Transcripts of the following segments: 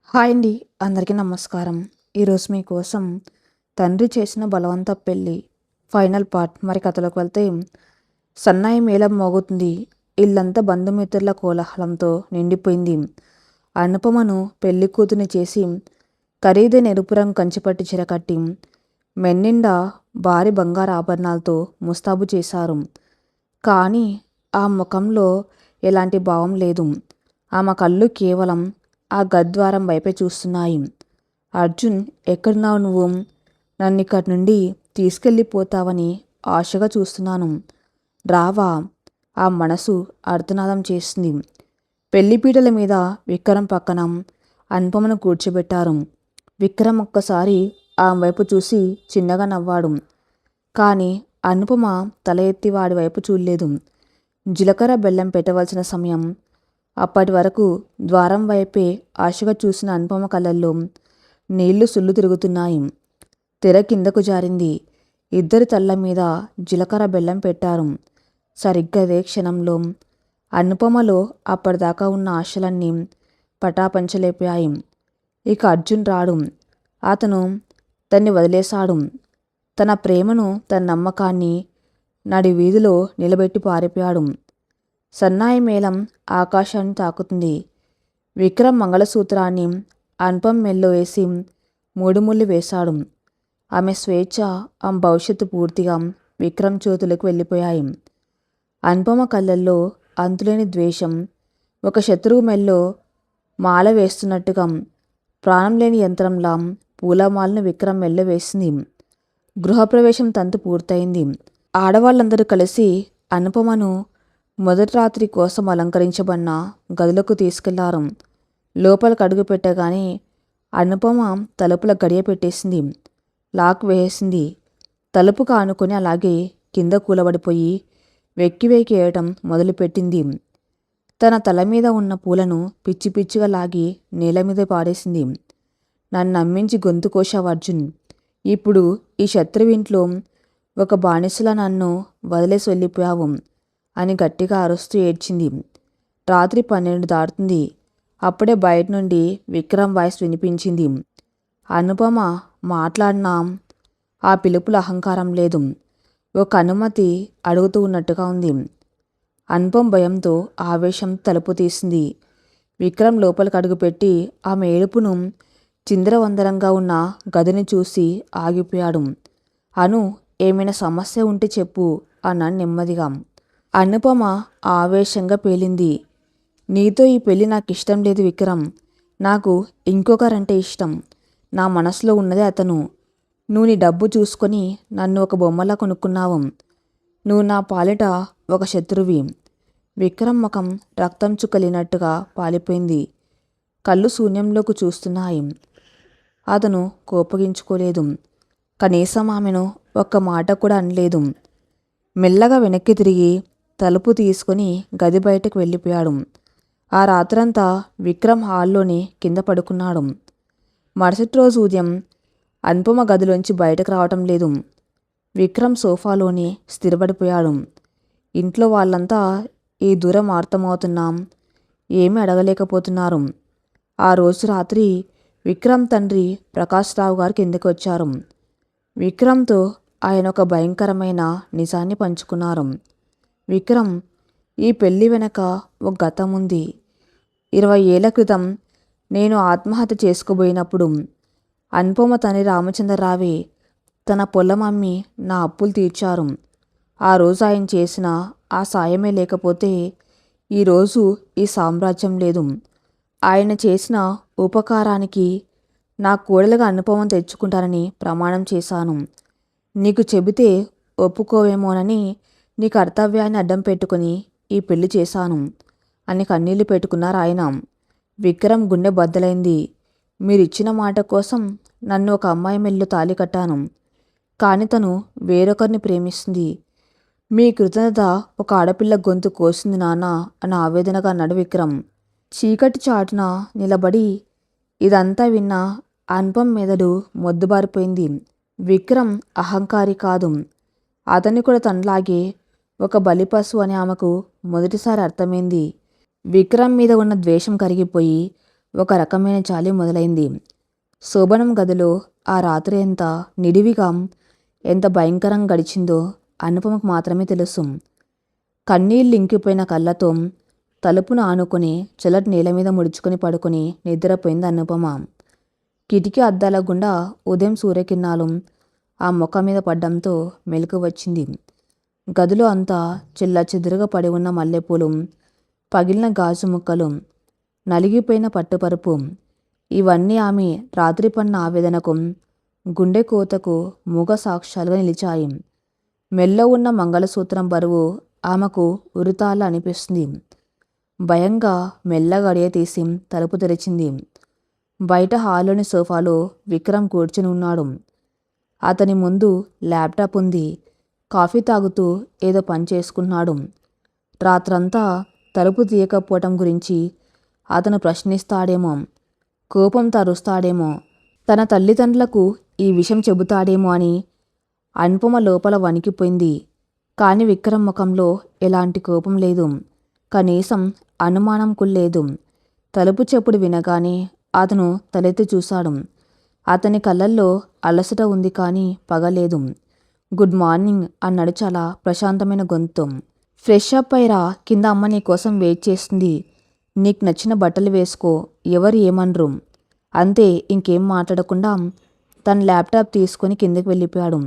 Hi అండి. అందరికీ నమస్కారం. ఈరోజు మీకోసం తండ్రి చేసిన బలవంత పెళ్ళి ఫైనల్ పార్ట్. మరి కథలోకి వెళ్తే, సన్నాయి మేళం మోగుతుంది. ఇల్లంతా బంధుమిత్రుల కోలాహలంతో నిండిపోయింది. అనుపమను పెళ్లి కూతుని చేసి ఖరీదైన ఎరుపు రంగు కంచిపట్టి చీర కట్టి మెన్నిండా భారీ బంగారు ఆభరణాలతో ముస్తాబు చేశారు. కానీ ఆ ముఖంలో ఎలాంటి భావం లేదు. ఆమె కళ్ళు కేవలం ఆ గద్వారం వైపే చూస్తున్నాయి. అర్జున్, ఎక్కడున్నావు నువ్వు? నన్ను ఇక్కడి నుండి తీసుకెళ్ళిపోతావని ఆశగా చూస్తున్నాను. రావా? ఆ మనసు అర్ధనాదం చేస్తుంది. పెళ్లిపీటల మీద విక్రమ్ పక్కన అనుపమను కూర్చోబెట్టారు. విక్రమ్ ఒక్కసారి ఆమె వైపు చూసి చిన్నగా నవ్వాడు. కానీ అనుపమ తల ఎత్తి వాడి వైపు చూడలేదు. జీలకర్ర బెల్లం పెట్టవలసిన సమయం. అప్పటి వరకు ద్వారం వైపే ఆశగా చూసిన అనుపమ కళ్ళల్లో నీళ్లు సుళ్ళు తిరుగుతున్నాయి. తెర కిందకు జారింది. ఇద్దరి తల్ల మీద జీలకర్ర బెల్లం పెట్టారు. సరిగ్గా అదే క్షణంలో అనుపమలో అప్పటిదాకా ఉన్న ఆశలన్నీ పటాపంచలేపాయి. ఇక అర్జున్ రాడు. అతను తన్ని వదిలేశాడు. తన ప్రేమను, తన నమ్మకాన్ని నడి వీధిలో నిలబెట్టి పారిపోయాడు. సన్నాయి మేళం ఆకాశాన్ని తాకుతుంది. విక్రమ్ మంగళసూత్రాన్ని అనుపమ మెల్లో వేసి మూడు ముళ్ళు వేశాడు. ఆమె స్వేచ్ఛ, ఆమె భవిష్యత్తు పూర్తిగా విక్రమ్ చేతులకు వెళ్ళిపోయాయి. అనుపమ కళ్ళల్లో అంతులేని ద్వేషం. ఒక శత్రువు మెల్లో మాల వేస్తున్నట్టుగా ప్రాణం లేని యంత్రంలా పూలమాలను విక్రమ్ మెల్లో వేసింది. గృహప్రవేశం తంతు పూర్తయింది. ఆడవాళ్ళందరూ కలిసి అనుపమను మొదటి రాత్రి కోసం అలంకరించబడిన గదిలోకి తీసుకెళ్లారు. లోపలికి అడుగు పెట్టగానే అనుపమ తలుపుల గడియ పెట్టేసింది. లాక్ వేసేసింది. తలుపుకు ఆనుకొని అలాగే కింద కూలబడిపోయి వెక్కి వెక్కి ఏయటం మొదలుపెట్టింది. తన తల మీద ఉన్న పూలను పిచ్చి పిచ్చిగా లాగి నేల మీద పాడేసింది. నన్ను నమ్మించి గొంతు కోశావు అర్జున్. ఇప్పుడు ఈ శత్రువింట్లో ఒక బానిసలా నన్ను వదిలేసి వెళ్ళిపోయావు అని గట్టిగా అరుస్తూ ఏడ్చింది. రాత్రి 12 దాటుతుంది. అప్పుడే బయట నుండి విక్రమ్ వాయిస్ వినిపించింది. అనుపమ మాట్లాడినా ఆ పిలుపుల అహంకారం లేదు. ఒక అనుమతి అడుగుతూ ఉన్నట్టుగా ఉంది. అనుపమ భయంతో, ఆవేశంతో తలుపు తీసింది. విక్రమ్ లోపలికి అడుగుపెట్టి ఆమె ఏడుపును, చిందరవందరంగా ఉన్న గదిని చూసి ఆగిపోయాడు. అను, ఏమైనా సమస్య ఉంటే చెప్పు అన్నాడు నెమ్మదిగా. అనుపమ ఆవేశంగా పేలింది. నీతో ఈ పెళ్ళి నాకు ఇష్టం లేదు విక్రమ్. నాకు ఇంకొకరంటే ఇష్టం. నా మనసులో ఉన్నదే అతను. నువ్వు నీ డబ్బు చూసుకొని నన్ను ఒక బొమ్మలా కొనుక్కున్నావు. నువ్వు నా పాలిట ఒక శత్రువి. విక్రమ్ ముఖం రక్తం చుక్కలేనట్టుగా పాలిపోయింది. కళ్ళు శూన్యంలోకి చూస్తున్నాయి. అతను కోపగించుకోలేదు. కనీసం ఆమెను ఒక్క మాట కూడా అనలేదు. మెల్లగా వెనక్కి తిరిగి తలుపు తీసుకొని గది బయటకు వెళ్ళిపోయాడు. ఆ రాత్రంతా విక్రమ్ హాల్లోనే కింద పడుకున్నాడు. మరుసటి రోజు ఉదయం అనుపమ గదిలోంచి బయటకు రావటం లేదు. విక్రమ్ సోఫాలోనే స్థిరపడిపోయాడు. ఇంట్లో వాళ్ళంతా ఈ దూరం అర్థమవుతున్నాం, ఏమీ అడగలేకపోతున్నారు. ఆ రోజు రాత్రి విక్రమ్ తండ్రి ప్రకాష్ రావు గారు కిందకి వచ్చారు. విక్రమ్తో ఆయన ఒక భయంకరమైన నిజాన్ని పంచుకున్నారు. విక్రమ్, ఈ పెళ్లి వెనక ఒక గతం ఉంది. 20 ఏళ్ల క్రితం నేను ఆత్మహత్య చేసుకోబోయినప్పుడు అనుపమ తండ్రి రామచంద్రరావే తన పొలం అమ్మి నా అప్పులు తీర్చారు. ఆ రోజు ఆయన చేసిన ఆ సాయమే లేకపోతే ఈరోజు ఈ సామ్రాజ్యం లేదు. ఆయన చేసిన ఉపకారానికి నా కోడలుగా అనుపమను తెచ్చుకుంటానని ప్రమాణం చేశాను. నీకు చెబితే ఒప్పుకోవేమోనని నీ కర్తవ్యాన్ని అడ్డం పెట్టుకుని ఈ పెళ్లి చేశాను అని కన్నీళ్లు పెట్టుకున్నారు ఆయన. విక్రమ్ గుండె బద్దలైంది. మీరిచ్చిన మాట కోసం నన్ను ఒక అమ్మాయి మెల్లో తాళి కట్టాను. కానీ తను వేరొకరిని ప్రేమిస్తుంది. మీ కృతజ్ఞత ఒక ఆడపిల్ల గొంతు కోసింది నాన్న అని ఆవేదనగా అన్నాడు విక్రమ్. చీకటి చాటున నిలబడి ఇదంతా విన్న అనుపమ మెదడు మొద్దుబారిపోయింది. విక్రమ్ అహంకారి కాదు. అతన్ని కూడా తనలాగే ఒక బలిపశువు అని ఆమెకు మొదటిసారి అర్థమైంది. విక్రమ్ మీద ఉన్న ద్వేషం కరిగిపోయి ఒక రకమైన చాలి మొదలైంది. శోభనం గదిలో ఆ రాత్రి ఎంత నిడివిగా, ఎంత భయంకరంగా గడిచిందో అనుపమకు మాత్రమే తెలుసు. కన్నీళ్ళు ఇంకిపోయిన కళ్ళతో తలుపును ఆనుకుని చల్లటి నేల మీద ముడుచుకొని పడుకుని నిద్రపోయింది అనుపమ. కిటికీ అద్దాల గుండా ఉదయం సూర్యకిరణాలు ఆ ముఖం మీద పడ్డంతో మెలకు వచ్చింది. గదిలో అంతా చెల్లాచెదురుగా పడి ఉన్న మల్లెపూలు, పగిలిన గాజు ముక్కలు, నలిగిపోయిన పట్టుపరుపు, ఇవన్నీ ఆమె రాత్రి పడిన ఆవేదనకు, గుండె కోతకు మూగ సాక్ష్యాలుగా నిలిచాయి. మెల్లో ఉన్న మంగళసూత్రం బరువు ఆమెకు ఉరితాళ్ళ అనిపిస్తుంది. భయంగా మెల్లగా గడియ తీసి తలుపు తెరిచింది. బయట హాల్లోని సోఫాలో విక్రమ్ కూర్చుని ఉన్నాడు. అతని ముందు ల్యాప్టాప్ ఉంది. కాఫీ తాగుతూ ఏదో పని చేసుకున్నాడు. రాత్రంతా తలుపు తీయకపోవటం గురించి అతను ప్రశ్నిస్తాడేమో, కోపం తరుస్తాడేమో, తన తల్లిదండ్రులకు ఈ విషయం చెబుతాడేమో అని అనుపమ లోపల వణికిపోయింది. కాని విక్రమ్ ముఖంలో ఎలాంటి కోపం లేదు, కనీసం అనుమానం కుల్లేదు. తలుపు చెప్పుడు వినగానే అతను తలెత్తి చూశాడు. అతని కళ్ళల్లో అలసట ఉంది కానీ పగలేదు. గుడ్ మార్నింగ్ అన్నాడు చాలా ప్రశాంతమైన గొంతు. ఫ్రెష్ అప్ అయ్యిరా, కింద అమ్మ నీ కోసం వెయిట్ చేస్తుంది. నీకు నచ్చిన బట్టలు వేసుకో, ఎవరు ఏమనరు. అంతే, ఇంకేం మాట్లాడకుండా తన ల్యాప్టాప్ తీసుకొని కిందకి వెళ్ళిపోయాడు.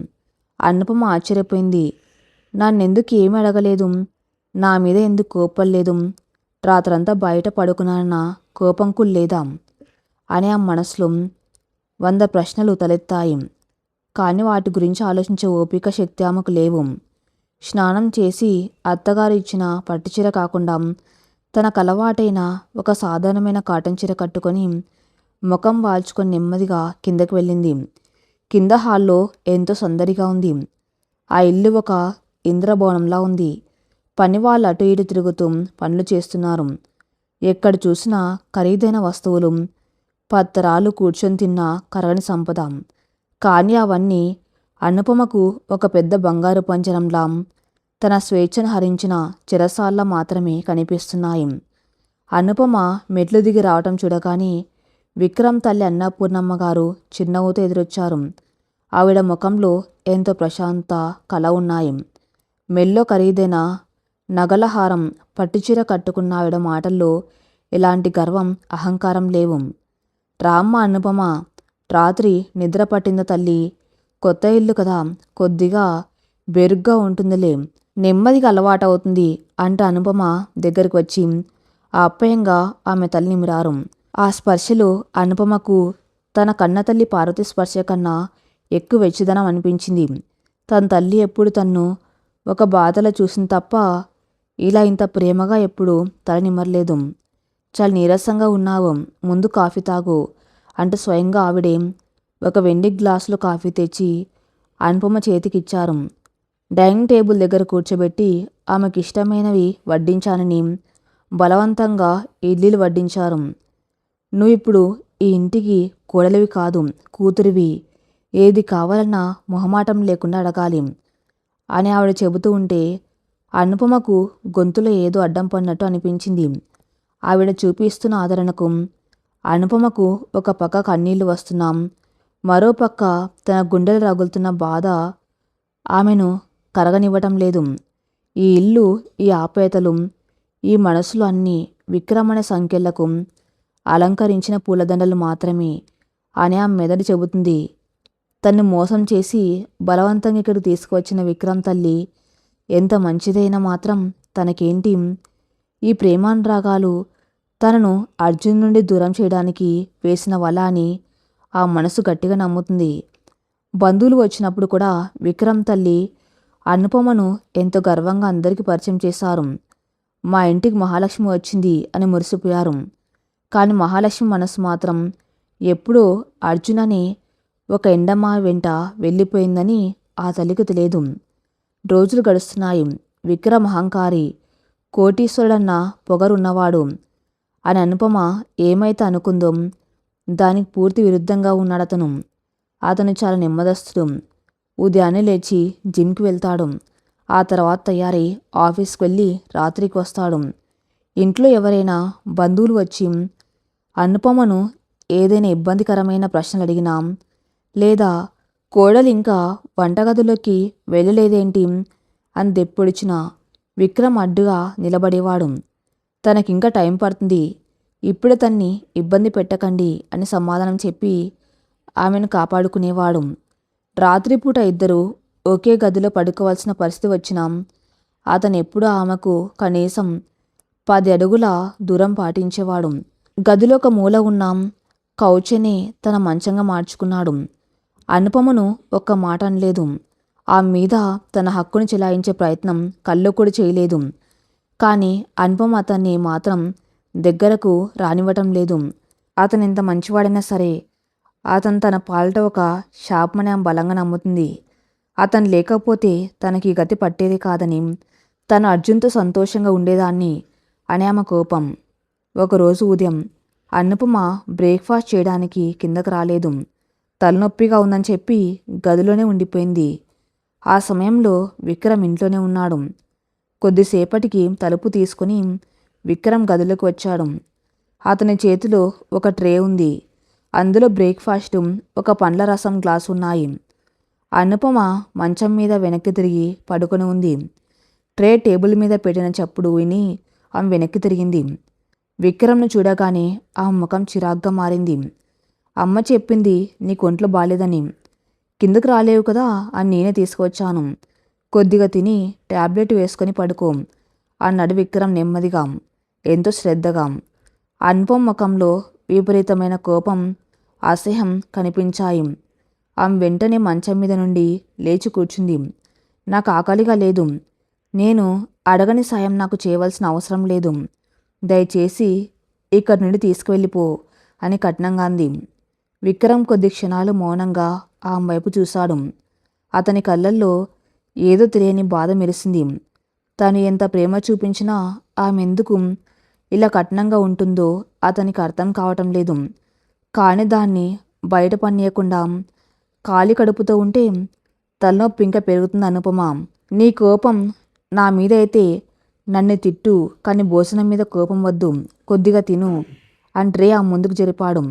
అనుపమ ఆశ్చర్యపోయింది. నన్నెందుకు ఏమీ అడగలేదు, నా మీద ఎందుకు కోపలేదు, రాత్రంతా బయట పడుకున్నానన్న కోపంకు లేదా అని ఆ మనసులో 100 ప్రశ్నలు తలెత్తాయి. కానీ వాటి గురించి ఆలోచించే ఓపిక, శక్తి ఆమెకు లేవు. స్నానం చేసి అత్తగారు ఇచ్చిన పట్టుచీర కాకుండా తనకు అలవాటైన ఒక సాధారణమైన కాటన్ చీర కట్టుకొని ముఖం వాల్చుకొని నెమ్మదిగా కిందకి వెళ్ళింది. కింద హాల్లో ఎంతో సందడిగా ఉంది. ఆ ఇల్లు ఒక ఇంద్రభవనంలా ఉంది. పని వాళ్ళు అటు ఇటు తిరుగుతూ పనులు చేస్తున్నారు. ఎక్కడ చూసినా ఖరీదైన వస్తువులు, పత్రాలు, కూర్చొని తిన్న కరగని సంపద. కానీ అవన్నీ అనుపమకు ఒక పెద్ద బంగారు పంజరంలా, తన స్వేచ్ఛను హరించిన చెరసాల్లా మాత్రమే కనిపిస్తున్నాయి. అనుపమ మెట్లు దిగి రావటం చూడగానే విక్రమ్ తల్లి అన్నపూర్ణమ్మ గారు చిరునవ్వుతో ఎదురొచ్చారు. ఆవిడ ముఖంలో ఎంతో ప్రశాంత కళ ఉన్నాయి. మెల్లో ఖరీదైన నగలహారం, పట్టుచీర కట్టుకున్న ఆవిడ మాటల్లో ఎలాంటి గర్వం, అహంకారం లేవు. రామ్మ అనుపమ, రాత్రి నిద్ర పట్టింద తల్లి, కొత్త ఇల్లు కదా, కొద్దిగా బెరుగ్గా ఉంటుందిలే, నెమ్మదిగా అలవాటవుతుంది అంటూ అనుపమ దగ్గరికి వచ్చి ఆప్యాయంగా ఆమె తల్లి నిమిరారు. ఆ స్పర్శలో అనుపమకు తన కన్నతల్లి పార్వతి స్పర్శ కన్నా ఎక్కువ వెచ్చదనం అనిపించింది. తన తల్లి ఎప్పుడు తన్ను ఒక బాధలో చూసింది తప్ప ఇలా ఇంత ప్రేమగా ఎప్పుడు తల నిమ్మరలేదు. చాలా నీరసంగా ఉన్నావు, ముందు కాఫీ తాగు అంటూ స్వయంగా ఆవిడే ఒక వెండి గ్లాసులో కాఫీ తెచ్చి అనుపమ చేతికిచ్చారు. డైనింగ్ టేబుల్ దగ్గర కూర్చోబెట్టి ఆమెకి ఇష్టమైనవి వడ్డించానని బలవంతంగా ఇడ్లీలు వడ్డించారు. నువ్వు ఇప్పుడు ఈ ఇంటికి కోడలివి కాదు, కూతురివి, ఏది కావాలన్నా మొహమాటం లేకుండా అడగాలి అని ఆవిడ చెబుతూ ఉంటే అనుపమకు గొంతులో ఏదో అడ్డం పడినట్టు అనిపించింది. ఆవిడ చూపిస్తున్న ఆదరణకు అనుపమకు ఒక పక్క కన్నీళ్లు వస్తున్నాం, మరో పక్క తన గుండెలు రగులుతున్న బాధ ఆమెను కరగనివ్వటం లేదు. ఈ ఇల్లు, ఈ ఆప్యాయతలు, ఈ మనసులు అన్నీ విక్రమణ సంఖ్యలకు అలంకరించిన పూలదండలు మాత్రమే అని ఆమె మెదడు చెబుతుంది. తన్ను మోసం చేసి బలవంతంగా ఇక్కడికి తీసుకువచ్చిన విక్రమ్ తల్లి ఎంత మంచిదైనా మాత్రం తనకేంటి? ఈ ప్రేమానురాగాలు తనను అర్జున్ నుండి దూరం చేయడానికి వేసిన వల అని ఆ మనసు గట్టిగా నమ్ముతుంది. బంధువులు వచ్చినప్పుడు కూడా విక్రమ్ తల్లి అనుపమను ఎంతో గర్వంగా అందరికీ పరిచయం చేశారు. మా ఇంటికి మహాలక్ష్మి వచ్చింది అని మురిసిపోయారు. కానీ మహాలక్ష్మి మనసు మాత్రం ఎప్పుడో అర్జున్ అనే ఒక ఎండమా వెంట వెళ్ళిపోయిందని ఆ తల్లికి తెలియదు. రోజులు గడుస్తున్నాయి. విక్రమ్ అహంకారి, కోటీశ్వరుడన్న పొగరున్నవాడు అని అనుపమ ఏమైతే అనుకుందో దానికి పూర్తి విరుద్ధంగా ఉన్నాడతను. అతను చాలా నెమ్మదస్తుడు. ఉదయాన్నే లేచి జిమ్కి వెళ్తాడు. ఆ తర్వాత తయారై ఆఫీస్కి వెళ్ళి రాత్రికి వస్తాడు. ఇంట్లో ఎవరైనా బంధువులు వచ్చి అనుపమను ఏదైనా ఇబ్బందికరమైన ప్రశ్నలు అడిగినా, లేదా కోడలు ఇంకా వంటగదిలోకి వెళ్ళలేదేంటి అని దెప్పొడిచిన విక్రమ్ అడ్డుగా నిలబడేవాడు. తనకింకా టైం పడుతుంది, ఇప్పుడే తన్ని ఇబ్బంది పెట్టకండి అని సమాధానం చెప్పి ఆమెను కాపాడుకునేవాడు. రాత్రిపూట ఇద్దరు ఒకే గదిలో పడుకోవాల్సిన పరిస్థితి వచ్చినా అతను ఎప్పుడూ ఆమెకు కనీసం 10 అడుగుల దూరం పాటించేవాడు. గదిలో ఒక మూల ఉన్న కౌచెని తన మంచంగా మార్చుకున్నాడు. అనుపమను ఒక్క మాట అనలేదు. ఆమె మీద తన హక్కును చెలాయించే ప్రయత్నం కల్లో కూడా చేయలేదు. కానీ అనుపమ అతన్ని మాత్రం దగ్గరకు రానివ్వటం లేదు. అతను ఎంత మంచివాడైనా సరే అతను తన పాలిట ఒక శాపమని ఆమె బలంగా నమ్ముతుంది. అతను లేకపోతే తనకి గతి పట్టేది కాదని, తను అర్జున్తో సంతోషంగా ఉండేదాన్ని అని ఆమె కోపం. ఒకరోజు ఉదయం అనుపమ బ్రేక్ఫాస్ట్ చేయడానికి కిందకు రాలేదు. తలనొప్పిగా ఉందని చెప్పి గదిలోనే ఉండిపోయింది. ఆ సమయంలో విక్రమ్ ఇంట్లోనే ఉన్నాడు. కొద్దిసేపటికి తలుపు తీసుకుని విక్రమ్ గదిలోకి వచ్చాడు. అతని చేతిలో ఒక ట్రే ఉంది. అందులో బ్రేక్ఫాస్ట్, ఒక పండ్ల రసం గ్లాసు ఉన్నాయి. అనుపమ మంచం మీద వెనక్కి తిరిగి పడుకొని ఉంది. ట్రే టేబుల్ మీద పెట్టిన చప్పుడు విని ఆమె వెనక్కి తిరిగింది. విక్రమ్ను చూడగానే ఆమె ముఖం చిరాగ్గా మారింది. అమ్మ చెప్పింది నీకు ఒంట్లో బాలేదని. కిందకు రాలేవు కదా అని నేనే తీసుకువచ్చాను. కొద్దిగా తిని టాబ్లెట్ వేసుకొని పడుకో అన్నాడు విక్రమ్ నెమ్మదిగా, ఎంతో శ్రద్ధగా. అనుపమ ముఖంలో విపరీతమైన కోపం, అసహ్యం కనిపించాయి. ఆమె వెంటనే మంచం మీద నుండి లేచి కూర్చుంది. నాకు ఆకలిగా లేదు. నేను అడగని సాయం నాకు చేయవలసిన అవసరం లేదు. దయచేసి ఇక్కడి నుండి తీసుకువెళ్ళిపో అని కఠినంగా అంది. విక్రమ్ కొద్ది క్షణాలు మౌనంగా ఆమె వైపు చూశాడు. అతని కళ్ళల్లో ఏదో తెలియని బాధ మెరిసింది. తను ఎంత ప్రేమ చూపించినా ఆమె ఎందుకు ఇలా కఠినంగా ఉంటుందో అతనికి అర్థం కావటం లేదు. కానీ దాన్ని బయట పనియకుండా ఖాళీ కడుపుతో ఉంటే తలనొప్పి ఇంకా పెరుగుతుంది. అనుపమ, నీ కోపం నా మీద అయితే నన్ను తిట్టు, కానీ భోజనం మీద కోపం వద్దు, కొద్దిగా తిను అంటే ఆ ముందుకు జరిపాడు.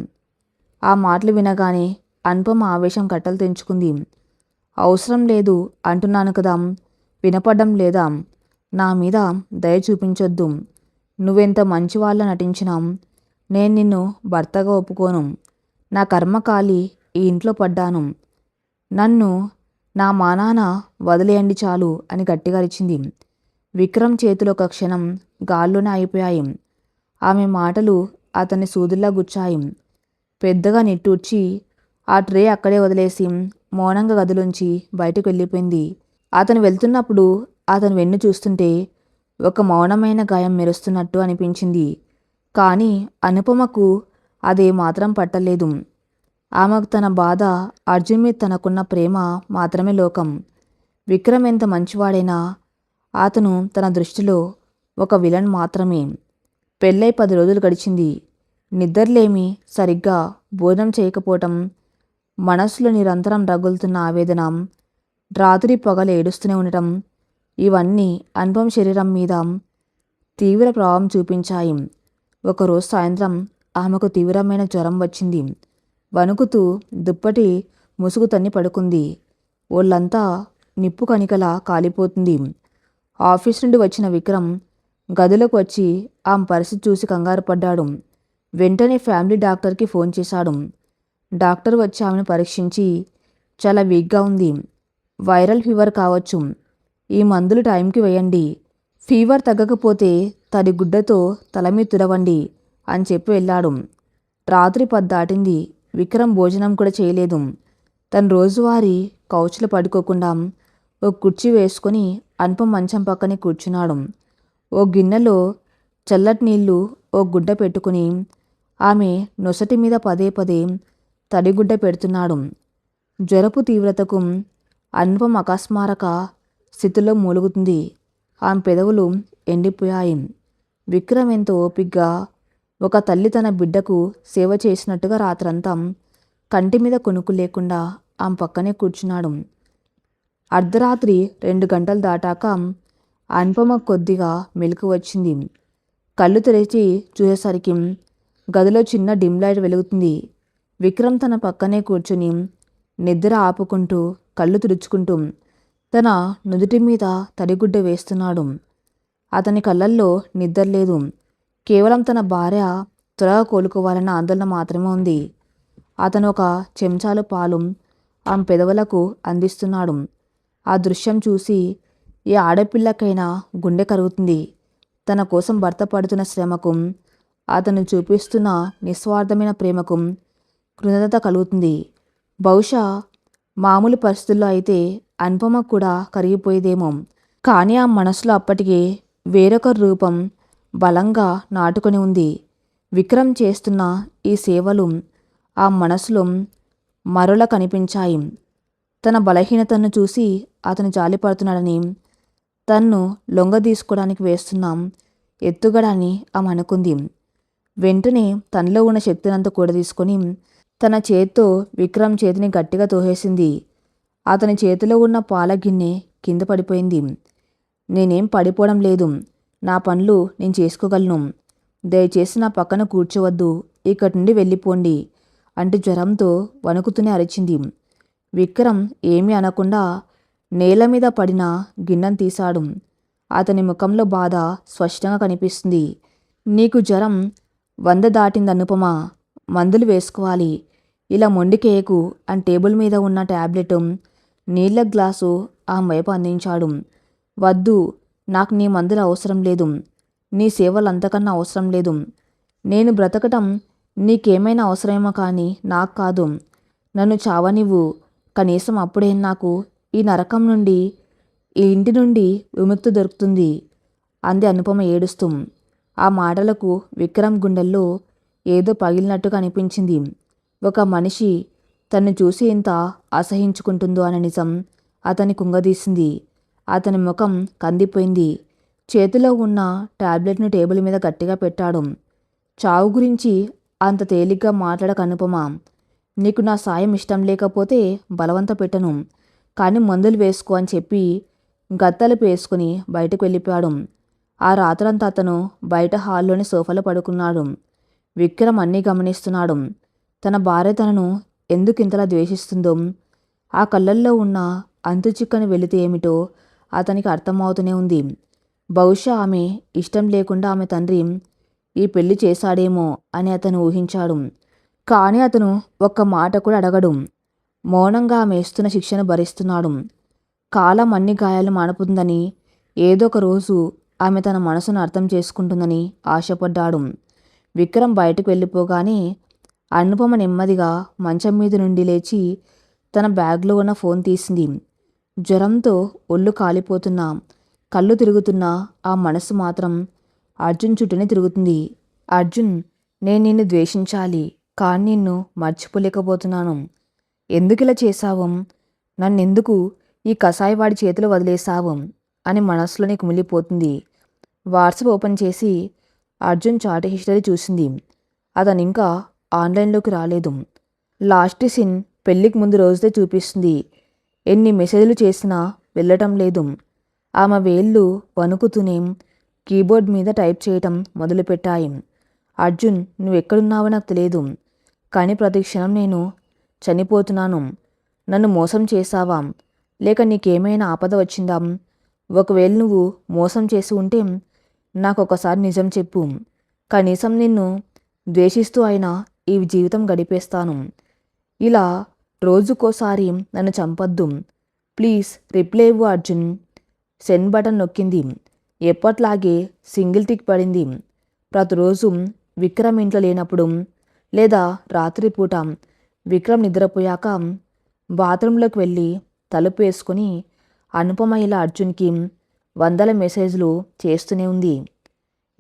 ఆ మాటలు వినగానే అనుపమ ఆవేశం కట్టలు తెంచుకుంది. అవసరం లేదు అంటున్నాను కదా, వినపడ్డం లేదా? నా మీద దయ చూపించొద్దు. నువ్వెంత మంచివాళ్ళ నటించినా నేను నిన్ను భర్తగా ఒప్పుకోను. నా కర్మకాలి ఈ ఇంట్లో పడ్డాను. నన్ను నా మానాన వదిలేయండి చాలు అని గట్టిగా అరిచింది. విక్రమ్ చేతులు ఒక క్షణం గాల్లోనే అయిపోయాయి. ఆమె మాటలు అతన్ని సూదుల్లా గుచ్చాయి. పెద్దగా నిట్టూర్చి ఆ ట్రే అక్కడే వదిలేసి మౌనంగా గదిలోంచి బయటకు వెళ్ళిపోయింది. అతను వెళ్తున్నప్పుడు అతను వెన్ను చూస్తుంటే ఒక మౌనమైన గాయం మెరుస్తున్నట్టు అనిపించింది. కానీ అనుపమకు అదే మాత్రం పట్టలేదు. ఆమెకు తన బాధ, అర్జున్ మీద తనకున్న ప్రేమ మాత్రమే లోకం. విక్రమ్ ఎంత మంచివాడైనా అతను తన దృష్టిలో ఒక విలన్ మాత్రమే. పెళ్ళై 10 రోజులు గడిచింది. నిద్రలేమి, సరిగ్గా భోజనం చేయకపోవటం, మనసులో నిరంతరం రగులుతున్న ఆవేదన, రాత్రి పగలు ఏడుస్తూనే ఉండటం, ఇవన్నీ అనుపమ శరీరం మీద తీవ్ర ప్రభావం చూపించాయి. ఒకరోజు సాయంత్రం ఆమెకు తీవ్రమైన జ్వరం వచ్చింది. వణుకుతూ దుప్పటి ముసుగు తన్ని పడుకుంది. ఒళ్ళంతా నిప్పు కణికలా కాలిపోతుంది. ఆఫీస్ నుండి వచ్చిన విక్రమ్ గదిలోకి వచ్చి ఆమె పరిస్థితి చూసి కంగారు పడ్డాడు. వెంటనే ఫ్యామిలీ డాక్టర్కి ఫోన్ చేశాడు. డాక్టర్ వచ్చి ఆమెను పరీక్షించి చాలా వీక్గా ఉంది, వైరల్ ఫీవర్ కావచ్చు, ఈ మందులు టైంకి వేయండి, ఫీవర్ తగ్గకపోతే తడి గుడ్డతో తల మీద తుడవండి అని చెప్పి వెళ్ళాడు. రాత్రి 10 దాటింది. విక్రమ్ భోజనం కూడా చేయలేదు. తన రోజువారీ కౌచ్లో పడుకోకుండా ఓ కుర్చీ వేసుకొని అనుపమ మంచం పక్కనే కూర్చున్నాడు. ఓ గిన్నెలో చల్లటి నీళ్లు, ఓ గుడ్డ పెట్టుకుని ఆమె నొసటి మీద పదే పదే తడిగుడ్డ పెడుతున్నాడు. జ్వరపు తీవ్రతకు అనుపమ అకస్మారక స్థితిలో మూలుగుతుంది. ఆమె పెదవులు ఎండిపోయాయి. విక్రమ్ ఎంతో ఓపిగ్గా ఒక తల్లి తన బిడ్డకు సేవ చేసినట్టుగా రాత్రంతా కంటి మీద కొనుక్కు లేకుండా ఆమె పక్కనే కూర్చున్నాడు. అర్ధరాత్రి 2 గంటలు దాటాక అనుపమ కొద్దిగా మెలకు వచ్చింది. కళ్ళు తెరిచి చూసేసరికి గదిలో చిన్న డిమ్ లైట్ వెలుగుతుంది. విక్రమ్ తన పక్కనే కూర్చుని నిద్ర ఆపుకుంటూ కళ్ళు తుడుచుకుంటూ తన నుదుటి మీద తడిగుడ్డ వేస్తున్నాడు. అతని కళ్ళల్లో నిద్రలేదు. కేవలం తన భార్య త్వరగా కోలుకోవాలన్న ఆందోళన మాత్రమే ఉంది. అతను ఒక చెంచాలు పాలు ఆమె పెదవులకు అందిస్తున్నాడు. ఆ దృశ్యం చూసి ఏ ఆడపిల్లకైనా గుండె కరుగుతుంది. తన కోసం భర్త పడుతున్న శ్రమకు, అతను చూపిస్తున్న నిస్వార్థమైన ప్రేమకు కృతజ్ఞత కలుగుతుంది. బహుశా మామూలు పరిస్థితుల్లో అయితే అనుపమ కూడా కరిగిపోయేదేమో. కానీ ఆ మనసులో అప్పటికే వేరొక రూపం బలంగా నాటుకొని ఉంది. విక్రమ్ చేస్తున్న ఈ సేవలు ఆ మనసులో మరోలా కనిపించాయి. తన బలహీనతను చూసి అతను జాలిపడుతున్నాడని, తన్ను లొంగదీసుకోవడానికి వేస్తున్నాం ఎత్తుగడని ఆమె అనుకుంది. వెంటనే తనలో ఉన్న శక్తినంతా కూడదీసుకొని తన చేత్తో విక్రమ్ చేతిని గట్టిగా తోసేసింది. అతని చేతిలో ఉన్న పాల గిన్నె కింద పడిపోయింది. నేనేం పడిపోవడం లేదు. నా పనులు నేను చేసుకోగలను. దయచేసి నా పక్కన కూర్చోవద్దు. ఇక్కడి నుండి వెళ్ళిపోండి అంటూ జ్వరంతో వణుకుతూనే అరిచింది. విక్రమ్ ఏమీ అనకుండా నేల మీద పడిన గిన్నెను తీశాడు. అతని ముఖంలో బాధ స్పష్టంగా కనిపిస్తుంది. నీకు జ్వరం 100 దాటింది అనుపమా. మందులు వేసుకోవాలి. ఇలా మొండికేయకు అని టేబుల్ మీద ఉన్న టాబ్లెట్, నీళ్ల గ్లాసు ఆమె వైపు అందించాడు. వద్దు, నాకు నీ మందులు అవసరం లేదు. నీ సేవలు అంతకన్నా అవసరం లేదు. నేను బ్రతకటం నీకేమైనా అవసరమేమో కానీ నాకు కాదు. నన్ను చావనివ్వు. కనీసం అప్పుడే నాకు ఈ నరకం నుండి, ఈ ఇంటి నుండి విముక్తి దొరుకుతుంది అంది అనుపమ ఏడుస్తూ. ఆ మాటలకు విక్రమ్ గుండెల్లో ఏదో పగిలినట్టుగా అనిపించింది. ఒక మనిషి తన్ను చూసి ఇంత అసహించుకుంటుందో అనే నిజం అతన్ని కుంగదీసింది. అతని ముఖం కందిపోయింది. చేతిలో ఉన్న టాబ్లెట్ను టేబుల్ మీద గట్టిగా పెట్టాడు. చావు గురించి అంత తేలిగ్గా మాట్లాడక అనుపమ. నీకు నా సాయం ఇష్టం లేకపోతే బలవంత పెట్టను. కానీ మందులు వేసుకో అని చెప్పి గత్తలు వేసుకుని బయటకు వెళ్ళిపోయాడు. ఆ రాత్రంతా అతను బయట హాల్లోని సోఫాలో పడుకున్నాడు. విక్రమ్ అన్నీ గమనిస్తున్నాడు. తన భార్య తనను ఎందుకు ఇంతలా ద్వేషిస్తుందో, ఆ కళ్ళల్లో ఉన్న అంతుచిక్కని వెలితి ఏమిటో అతనికి అర్థమవుతూనే ఉంది. బహుశా ఆమె ఇష్టం లేకుండా ఆమె తండ్రి ఈ పెళ్లి చేశాడేమో అని అతను ఊహించాడు. కానీ అతను ఒక్క మాట కూడా అడగడు. మౌనంగా ఆమె ఇస్తున్న శిక్షను భరిస్తున్నాడు. కాలం అన్ని గాయాలు మానుపుతుందని, ఏదో ఒక రోజు ఆమె తన మనసును అర్థం చేసుకుంటుందని ఆశపడ్డాడు. విక్రమ్ బయటకు వెళ్ళిపోగానే అనుపమ నెమ్మదిగా మంచం మీద నుండి లేచి తన బ్యాగ్లో ఉన్న ఫోన్ తీసింది. జ్వరంతో ఒళ్ళు కాలిపోతున్నా, కళ్ళు తిరుగుతున్నా ఆ మనసు మాత్రం అర్జున్ చుట్టూనే తిరుగుతుంది. అర్జున్, నేను నిన్ను ద్వేషించాలి, కానీ నిన్ను మర్చిపోలేకపోతున్నాను. ఎందుకు ఇలా చేశావు? నన్నెందుకు ఈ కసాయివాడి చేతిలో వదిలేశావు అని మనసులోనే కుమిలిపోతుంది. వాట్సాప్ ఓపెన్ చేసి అర్జున్ చాట్ హిస్టరీ చూసింది. అతను ఇంకా ఆన్లైన్లోకి రాలేదు. లాస్ట్ సీన్ పెళ్లికి ముందు రోజుదే చూపిస్తుంది. ఎన్ని మెసేజ్లు చేసినా వెళ్ళటం లేదు. ఆమె వేళ్ళు వణుకుతూనే కీబోర్డ్ మీద టైప్ చేయటం మొదలుపెట్టాయి. అర్జున్, నువ్వు ఎక్కడున్నావో నాకు తెలియదు, కానీ ప్రతి క్షణం నేను చనిపోతున్నాను. నన్ను మోసం చేశావా, లేక నీకేమైనా ఆపద వచ్చిందా? ఒకవేళ నువ్వు మోసం చేసి ఉంటే నాకు ఒకసారి నిజం చెప్పు. కనీసం నిన్ను ద్వేషిస్తూ అయినా ఈ జీవితం గడిపేస్తాను. ఇలా రోజుకోసారి నన్ను చంపొద్దు. ప్లీజ్ రిప్లై ఇవ్వు అర్జున్. Send button నొక్కింది. ఎప్పట్లాగే సింగిల్ టిక్ పడింది. ప్రతిరోజు విక్రమ్ ఇంట్లో లేనప్పుడు లేదా రాత్రిపూట విక్రమ్ నిద్రపోయాక బాత్రూంలోకి వెళ్ళి తలుపు వేసుకొని అనుపమ ఇలా అర్జున్కి 100 మెసేజ్లు చేస్తూనే ఉంది.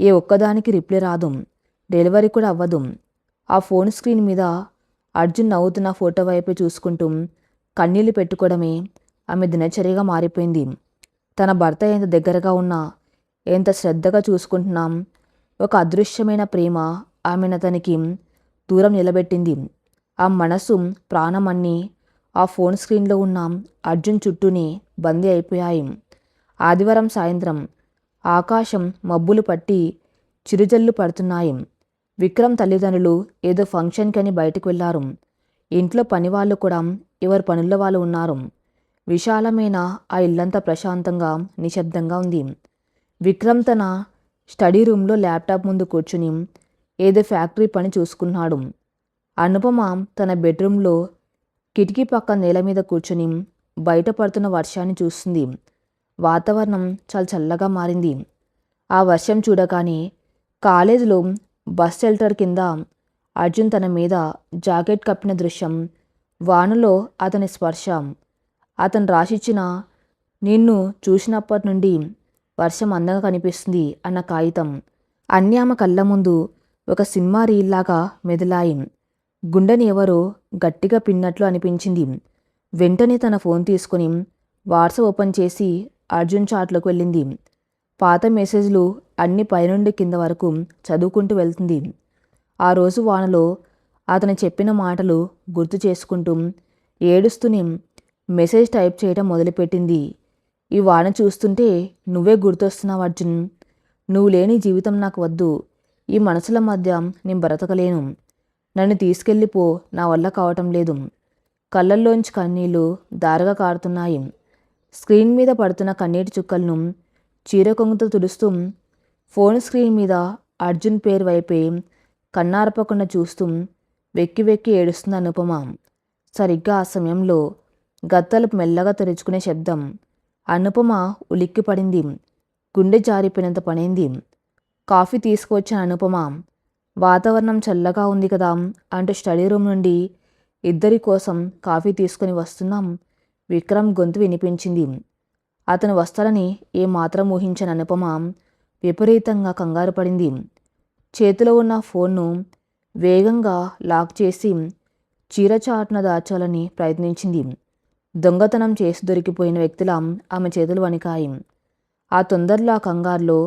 ఏ ఒక్కదానికి రిప్లై రాదు, డెలివరీ కూడా అవ్వదు. ఆ ఫోన్ స్క్రీన్ మీద అర్జున్ నవ్వుతున్న ఫోటో వైపు చూసుకుంటూ కన్నీళ్లు పెట్టుకోవడమే ఆమె దినచర్యగా మారిపోయింది. తన భర్త ఎంత దగ్గరగా ఉన్నా, ఎంత శ్రద్ధగా చూసుకుంటున్నాం, ఒక అదృశ్యమైన ప్రేమ ఆమెను అతనికి దూరం నిలబెట్టింది. ఆ మనసు, ప్రాణం అన్నీ ఆ ఫోన్ స్క్రీన్లో ఉన్న అర్జున్ చుట్టూనే బందీ అయిపోయాయి. ఆదివారం సాయంత్రం ఆకాశం మబ్బులు పట్టి చిరుజల్లు పడుతున్నాయి. విక్రమ్ తల్లిదండ్రులు ఏదో ఫంక్షన్కి అని బయటకు వెళ్లారు. ఇంట్లో పనివాళ్ళు కూడా ఎవరి పనుల్లో వాళ్ళు ఉన్నారు. విశాలమైన ఆ ఇల్లంతా ప్రశాంతంగా నిశ్శబ్దంగా ఉంది. విక్రమ్ తన స్టడీ రూమ్లో ల్యాప్టాప్ ముందు కూర్చుని ఏదో ఫ్యాక్టరీ పని చూసుకున్నాడు. అనుపమ తన బెడ్రూమ్లో కిటికీ పక్క నేల మీద కూర్చుని బయట పడుతున్న వర్షాన్ని చూస్తుంది. వాతావరణం చాలా చల్లగా మారింది. ఆ వర్షం చూడగానే కాలేజీలో బస్ షెల్టర్ కింద అర్జున్ తన మీద జాకెట్ కప్పిన దృశ్యం, వానలో అతని స్పర్శ, అతను రాసిచ్చిన నిన్ను చూసినప్పటి నుండి వర్షం అందంగా కనిపిస్తుంది అన్న కాగితం అన్నీ ఆమె కళ్ళ ముందు ఒక సినిమా రీల్లాగా మెదిలాయి. గుండెని ఎవరో గట్టిగా పిన్నట్లు అనిపించింది. వెంటనే తన ఫోన్ తీసుకుని వాట్సాప్ ఓపెన్ చేసి అర్జున్ చాట్లోకి వెళ్ళింది. పాత మెసేజ్లు అన్ని పైనుండి కింద వరకు చదువుకుంటూ వెళ్తుంది. ఆ రోజు వానలో అతను చెప్పిన మాటలు గుర్తు చేసుకుంటూ ఏడుస్తూనే మెసేజ్ టైప్ చేయడం మొదలుపెట్టింది. ఈ వాన చూస్తుంటే నువ్వే గుర్తొస్తున్నావు అర్జున్. నువ్వు లేని జీవితం నాకు వద్దు. ఈ మనసుల మధ్య నేను బ్రతకలేను. నన్ను తీసుకెళ్ళిపో, నా వల్ల కావటం లేదు. కళ్ళల్లోంచి కన్నీళ్లు దారగా కారుతున్నాయి. స్క్రీన్ మీద పడుతున్న కన్నీటి చుక్కలను చీర కొంగుతో తుడుస్తూ ఫోన్ స్క్రీన్ మీద అర్జున్ పేరు వైపే కన్నార్పకుండా చూస్తూ వెక్కి వెక్కి ఏడుస్తుంది అనుపమ. సరిగ్గా ఆ సమయంలో గత్తలు మెల్లగా తెరుచుకునే శబ్దం. అనుపమ ఉలిక్కి పడింది. గుండె జారిపోయినంత పనైంది. కాఫీ తీసుకువచ్చిన అనుపమ వాతావరణం చల్లగా ఉంది కదా అంటూ స్టడీ రూమ్ నుండి ఇద్దరి కోసం కాఫీ తీసుకుని వస్తున్నాం విక్రమ్ గొంతు వినిపించింది. అతను వస్తాడని ఏమాత్రం ఊహించని అనుపమ విపరీతంగా కంగారు పడింది. చేతిలో ఉన్న ఫోన్ను వేగంగా లాక్ చేసి చీరచాటున దాచాలని ప్రయత్నించింది. దొంగతనం చేసి దొరికిపోయిన వ్యక్తిలా ఆమె చేతులు వణికాయి. ఆ తొందరలో ఆ కంగారులో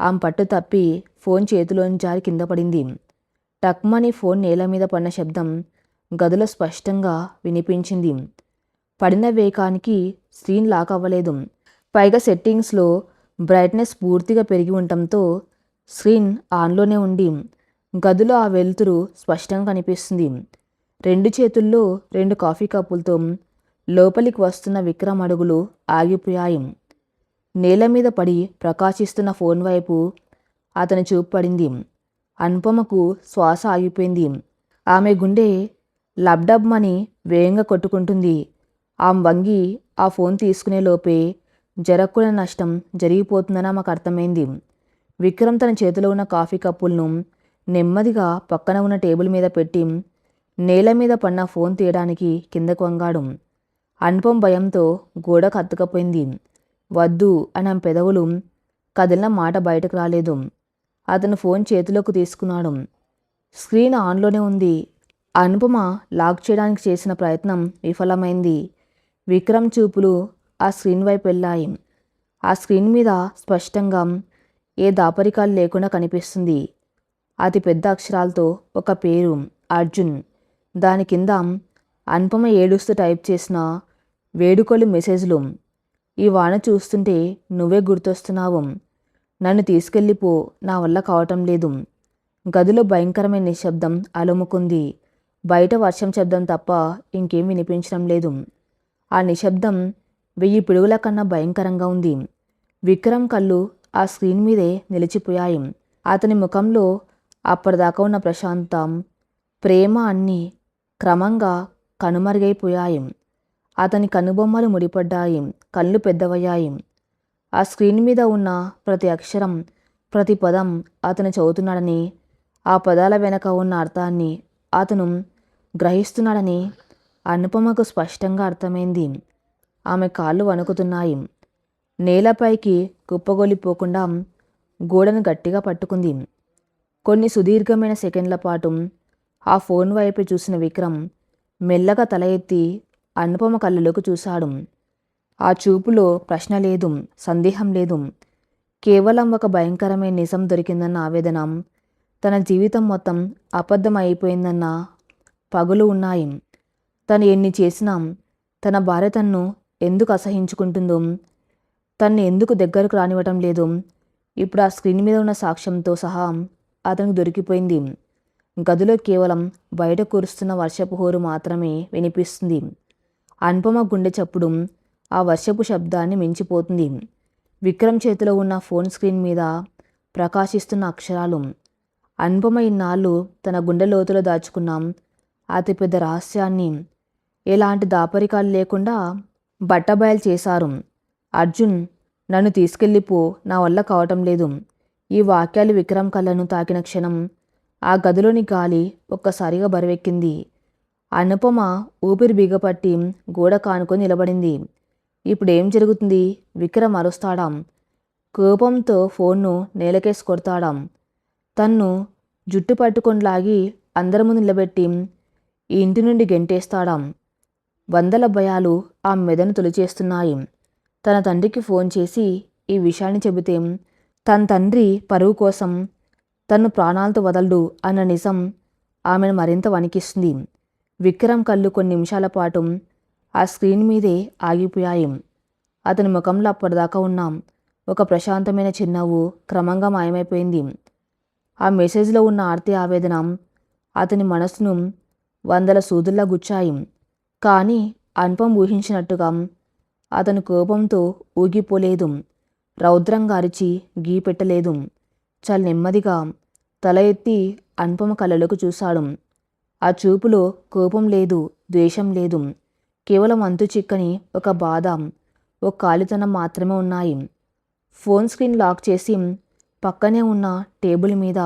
ఆమె పట్టు తప్పి ఫోన్ చేతిలోని జారి కింద పడింది. టక్మని ఫోన్ నేల మీద పడిన శబ్దం గదిలో స్పష్టంగా వినిపించింది. పడిన వేగానికి స్క్రీన్ లాక్ అవ్వలేదు. పైగా సెట్టింగ్స్లో బ్రైట్నెస్ పూర్తిగా పెరిగి ఉండటంతో స్క్రీన్ ఆన్లోనే ఉండి గదిలో ఆ వెలుతురు స్పష్టంగా కనిపిస్తుంది. 2 చేతుల్లో 2 కాఫీ కప్పులతో లోపలికి వస్తున్న విక్రమ్ అడుగులు ఆగిపోయాయి. నేల మీద పడి ప్రకాశిస్తున్న ఫోన్ వైపు అతని చూపు పడింది. అనుపమకు శ్వాస ఆగిపోయింది. ఆమె గుండె లబ్డబ్మని వేగంగా కొట్టుకుంటుంది. ఆమె వంగి ఆ ఫోన్ తీసుకునే లోపే జరగకూడని నష్టం జరిగిపోతుందని ఆమెకు అర్థమైంది. విక్రమ్ తన చేతిలో ఉన్న కాఫీ కప్పులను నెమ్మదిగా పక్కన ఉన్న టేబుల్ మీద పెట్టి నేల మీద పడిన ఫోన్ తీయడానికి కిందకు వంగాడు. అనుపమ భయంతో గోడకు అతుకపోయింది. వద్దు అని ఆమె పెదవులు కదిలిన మాట బయటకు రాలేదు. అతను ఫోన్ చేతిలోకి తీసుకున్నాడు. స్క్రీన్ ఆన్లోనే ఉంది. అనుపమ లాక్ చేయడానికి చేసిన ప్రయత్నం విఫలమైంది. విక్రమ్ చూపులు ఆ స్క్రీన్ వైపు వెళ్ళాయి. ఆ స్క్రీన్ మీద స్పష్టంగా ఏ దాపరికాలు లేకుండా కనిపిస్తుంది. అతి పెద్ద అక్షరాలతో ఒక పేరు, అర్జున్. దాని కింద అనుపమ ఏడుస్తూ టైప్ చేసిన వేడుకలు మెసేజ్లు. ఈ వాన చూస్తుంటే నువ్వే గుర్తొస్తున్నావు. నన్ను తీసుకెళ్ళిపో, నా వల్ల కావటం లేదు. గదిలో భయంకరమైన నిశ్శబ్దం అలుముకుంది. బయట వర్షం శబ్దం తప్ప ఇంకేం వినిపించడం లేదు. ఆ నిశ్శబ్దం 1000 పిడుగుల కన్నా భయంకరంగా ఉంది. విక్రమ్ కళ్ళు ఆ స్క్రీన్ మీదే నిలిచిపోయాయి. అతని ముఖంలో అప్పటిదాకా ఉన్న ప్రశాంతం, ప్రేమ అన్నీ క్రమంగా కనుమరుగైపోయాయి. అతని కనుబొమ్మలు ముడిపడ్డాయి, కళ్ళు పెద్దవయ్యాయి. ఆ స్క్రీన్ మీద ఉన్న ప్రతి అక్షరం, ప్రతి పదం అతను చదువుతున్నాడని, ఆ పదాల వెనక ఉన్న అర్థాన్ని అతను గ్రహిస్తున్నాడని అనుపమకు స్పష్టంగా అర్థమైంది. ఆమె కాళ్ళు వణుకుతున్నాయి. నేలపైకి కుప్పగొలిపోకుండా గోడను గట్టిగా పట్టుకుంది. కొన్ని సుదీర్ఘమైన సెకండ్ల పాటు ఆ ఫోన్ వైపు చూసిన విక్రమ్ మెల్లగా తల ఎత్తి అనుపమ కళ్ళలోకి చూశాడు. ఆ చూపులో ప్రశ్న లేదు, సందేహం లేదు. కేవలం ఒక భయంకరమైన నిజం దొరికిందన్న ఆవేదన, తన జీవితం మొత్తం అబద్ధం అయిపోయిందన్న పగులు ఉన్నాయి. తను ఎన్ని చేసినా తన భార్య తన్ను ఎందుకు అసహించుకుంటుందో, తన్ను ఎందుకు దగ్గరకు రానివ్వటం లేదు, ఇప్పుడు ఆ స్క్రీన్ మీద ఉన్న సాక్ష్యంతో సహా అతనికి దొరికిపోయింది. గదిలో కేవలం బయట కురుస్తున్న వర్షపు హోరు మాత్రమే వినిపిస్తుంది. అనుపమ గుండె చప్పుడు ఆ వర్షపు శబ్దాన్ని మించిపోతుంది. విక్రమ్ చేతిలో ఉన్న ఫోన్ స్క్రీన్ మీద ప్రకాశిస్తున్న అక్షరాలు. అనుపమ ఇన్నాళ్ళు తన గుండె లోతులో దాచుకున్న అతిపెద్ద రహస్యాన్ని ఎలాంటి దాపరికాలు లేకుండా బట్టబయలు చేశారు. అర్జున్, నన్ను తీసుకెళ్ళిపో, నా వల్ల కావటం లేదు. ఈ వాక్యాలు విక్రమ్ కళ్ళను తాకిన క్షణం ఆ గదిలోని గాలి ఒక్కసారిగా బరువెక్కింది. అనుపమ ఊపిరి బిగపట్టి గోడ కానుకొని నిలబడింది. ఇప్పుడేం జరుగుతుంది? విక్రమ్ అరుస్తాడా? కోపంతో ఫోన్ను నేలకేసి కొడతాడా? తన్ను జుట్టు పట్టుకొని లాగి అందరి ముందు నిలబెట్టి ఈ ఇంటి నుండి గెంటేస్తాడా? వందల భయాలు ఆ మెదను తొలిచేస్తున్నాయి. తన తండ్రికి ఫోన్ చేసి ఈ విషయాన్ని చెబితే తన తండ్రి పరువు కోసం తన్ను ప్రాణాలతో వదలడు అన్న నిజం ఆమెను మరింత వణికిస్తుంది. విక్రమ్ కళ్ళు కొన్ని నిమిషాల పాటు ఆ స్క్రీన్ మీదే ఆగిపోయాయి. అతని ముఖంలో అప్పటిదాకా ఉన్న ఒక ప్రశాంతమైన చిరునవ్వు క్రమంగా మాయమైపోయింది. ఆ మెసేజ్లో ఉన్న ఆర్తి ఆవేదన అతని మనసును వందల సూదుల్లా గుచ్చాయి. కానీ అనుపమ ఊహించినట్టుగా అతను కోపంతో ఊగిపోలేదు. రౌద్రంగా అరిచి గీ పెట్టలేదు. చాలా నెమ్మదిగా తల ఎత్తి అనుపమ కళ్ళలోకి చూశాడు. ఆ చూపులో కోపం లేదు, ద్వేషం లేదు. కేవలం అంతు చిక్కని ఒక బాధ, ఒక ఖాళీతనం మాత్రమే ఉన్నాయి. ఫోన్ స్క్రీన్ లాక్ చేసి పక్కనే ఉన్న టేబుల్ మీద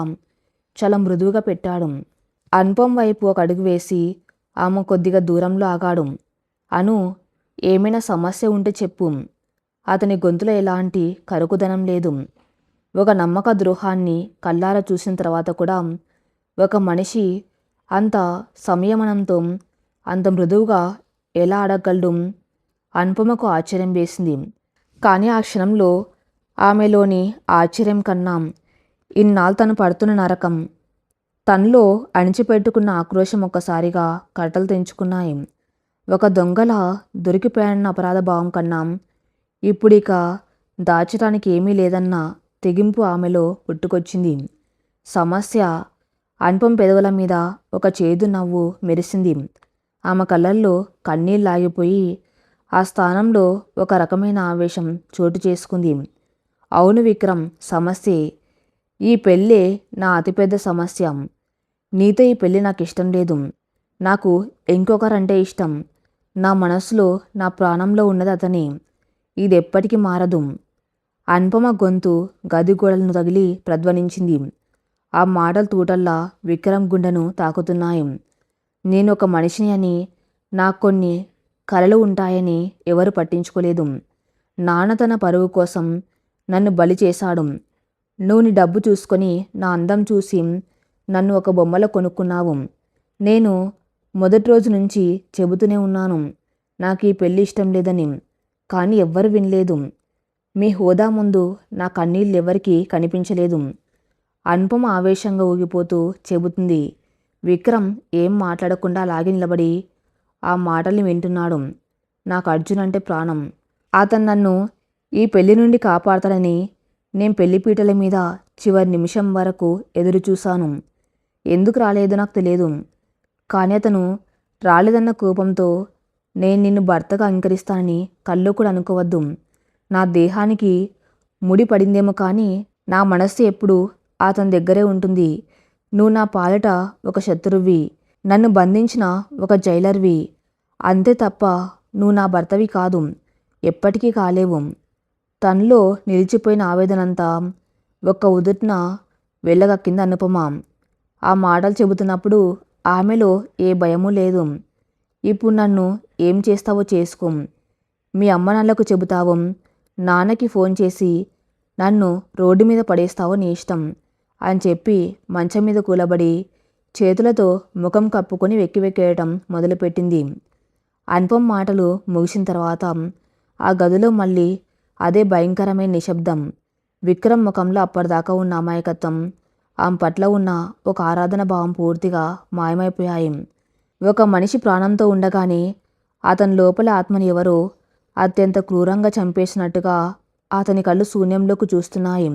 చాలా మృదువుగా పెట్టాడు. అనుపమ వైపు ఒక అడుగు వేసి ఆమె కొద్దిగా దూరంలో ఆగాడు. అను, ఏమైనా సమస్య ఉంటే చెప్పు. అతని గొంతులో ఎలాంటి కరుకుదనం లేదు. ఒక నమ్మక ద్రోహాన్ని కళ్ళారా చూసిన తర్వాత కూడా ఒక మనిషి అంత సంయమనంతో అంత మృదువుగా ఎలా అడగగలడు? అనుపమకు ఆశ్చర్యం వేసింది. కానీ ఆ క్షణంలో ఆమెలోని ఆశ్చర్యం కన్నా ఇన్నాళ్ళు తను పడుతున్న నరకం, తనలో అణిచిపెట్టుకున్న ఆక్రోశం ఒక్కసారిగా కట్టలు తెంచుకున్నాయి. ఒక దొంగలా దొరికిపోయానన్న అపరాధ భావం కన్నా ఇప్పుడిక దాచడానికి ఏమీ లేదన్న తెగింపు ఆమెలో పుట్టుకొచ్చింది. సమస్య. అనుపమ పెదవుల మీద ఒక చేదు నవ్వు మెరిసింది. ఆమె కళ్ళల్లో కన్నీళ్ళు ఆగిపోయి ఆ స్థానంలో ఒక రకమైన ఆవేశం చోటు చేసుకుంది. అవును విక్రమ్, సమస్యే. ఈ పెళ్ళే నా అతిపెద్ద సమస్య. నీతో ఈ పెళ్ళి నాకు ఇష్టం లేదు. నాకు ఇంకొకరంటే ఇష్టం. నా మనసులో, నా ప్రాణంలో ఉన్నది అతనే. ఇది ఎప్పటికీ మారదు. అనుపమ గొంతు గది గోడలను తగిలి ప్రధ్వనించింది. ఆ మాటలు తూటల్లా విక్రమ్ గుండెను తాకుతున్నాయి. నేను ఒక మనిషిని అని, నాకు కొన్ని కలలు ఉంటాయని ఎవరు పట్టించుకోలేదు. నాన్న తన పరువు కోసం నన్ను బలి చేశాడు. నువ్వు నీ డబ్బు చూసుకొని నా అందం చూసి నన్ను ఒక బొమ్మలో కొనుక్కున్నావు. నేను మొదటి రోజు నుంచి చెబుతూనే ఉన్నాను నాకు ఈ పెళ్ళి ఇష్టం లేదని. కానీ ఎవ్వరు వినలేదు. మీ హోదా ముందు నా కన్నీళ్ళు ఎవరికీ కనిపించలేదు. అనుపమ ఆవేశంగా ఊగిపోతూ చెబుతుంది. విక్రమ్ ఏం మాట్లాడకుండా అలాగే నిలబడి ఆ మాటల్ని వింటున్నాడు. నాకు అర్జున్ అంటే ప్రాణం. అతను నన్ను ఈ పెళ్లి నుండి కాపాడతాడని నేను పెళ్లిపీటల మీద చివరి నిమిషం వరకు ఎదురు చూశాను. ఎందుకు రాలేదో నాకు తెలియదు. కానీ అతను రాలేదన్న కోపంతో నేను నిన్ను భర్తగా అంగీకరిస్తానని కల్లో కూడా అనుకోవద్దు. నా దేహానికి ముడి పడిందేమో కానీ నా మనస్సు ఎప్పుడూ అతని దగ్గరే ఉంటుంది. నువ్వు నా పాలిట ఒక శత్రువి, నన్ను బంధించిన ఒక జైలర్వి. అంతే తప్ప నువ్వు నా భర్తవి కాదు, ఎప్పటికీ కాలేవు. తనలో నిలిచిపోయిన ఆవేదనంతా ఒక్క ఉదుట్న వెళ్ళగక్కింది అనుపమ. ఆ మాటలు చెబుతున్నప్పుడు ఆమెలో ఏ భయమూ లేదు. ఇప్పుడు నన్ను ఏం చేస్తావో చేసుకో. మీ అమ్మ నాన్నలకు చెబుతావో, నాన్నకి ఫోన్ చేసి నన్ను రోడ్డు మీద పడేస్తావో నీ ఇష్టం అని చెప్పి మంచం మీద కూలబడి చేతులతో ముఖం కప్పుకొని వెక్కి వెక్కేయటం మొదలుపెట్టింది. అనుపమ మాటలు ముగిసిన తర్వాత ఆ గదిలో మళ్ళీ అదే భయంకరమైన నిశ్శబ్దం. విక్రమ్ ముఖంలో అప్పటిదాకా ఉన్న అమాయకత్వం, ఆమె పట్ల ఉన్న ఒక ఆరాధన భావం పూర్తిగా మాయమైపోయాయి. ఒక మనిషి ప్రాణంతో ఉండగానే అతని లోపల ఆత్మని ఎవరో అత్యంత క్రూరంగా చంపేసినట్టుగా అతని కళ్ళు శూన్యంలోకి చూస్తున్నాయి.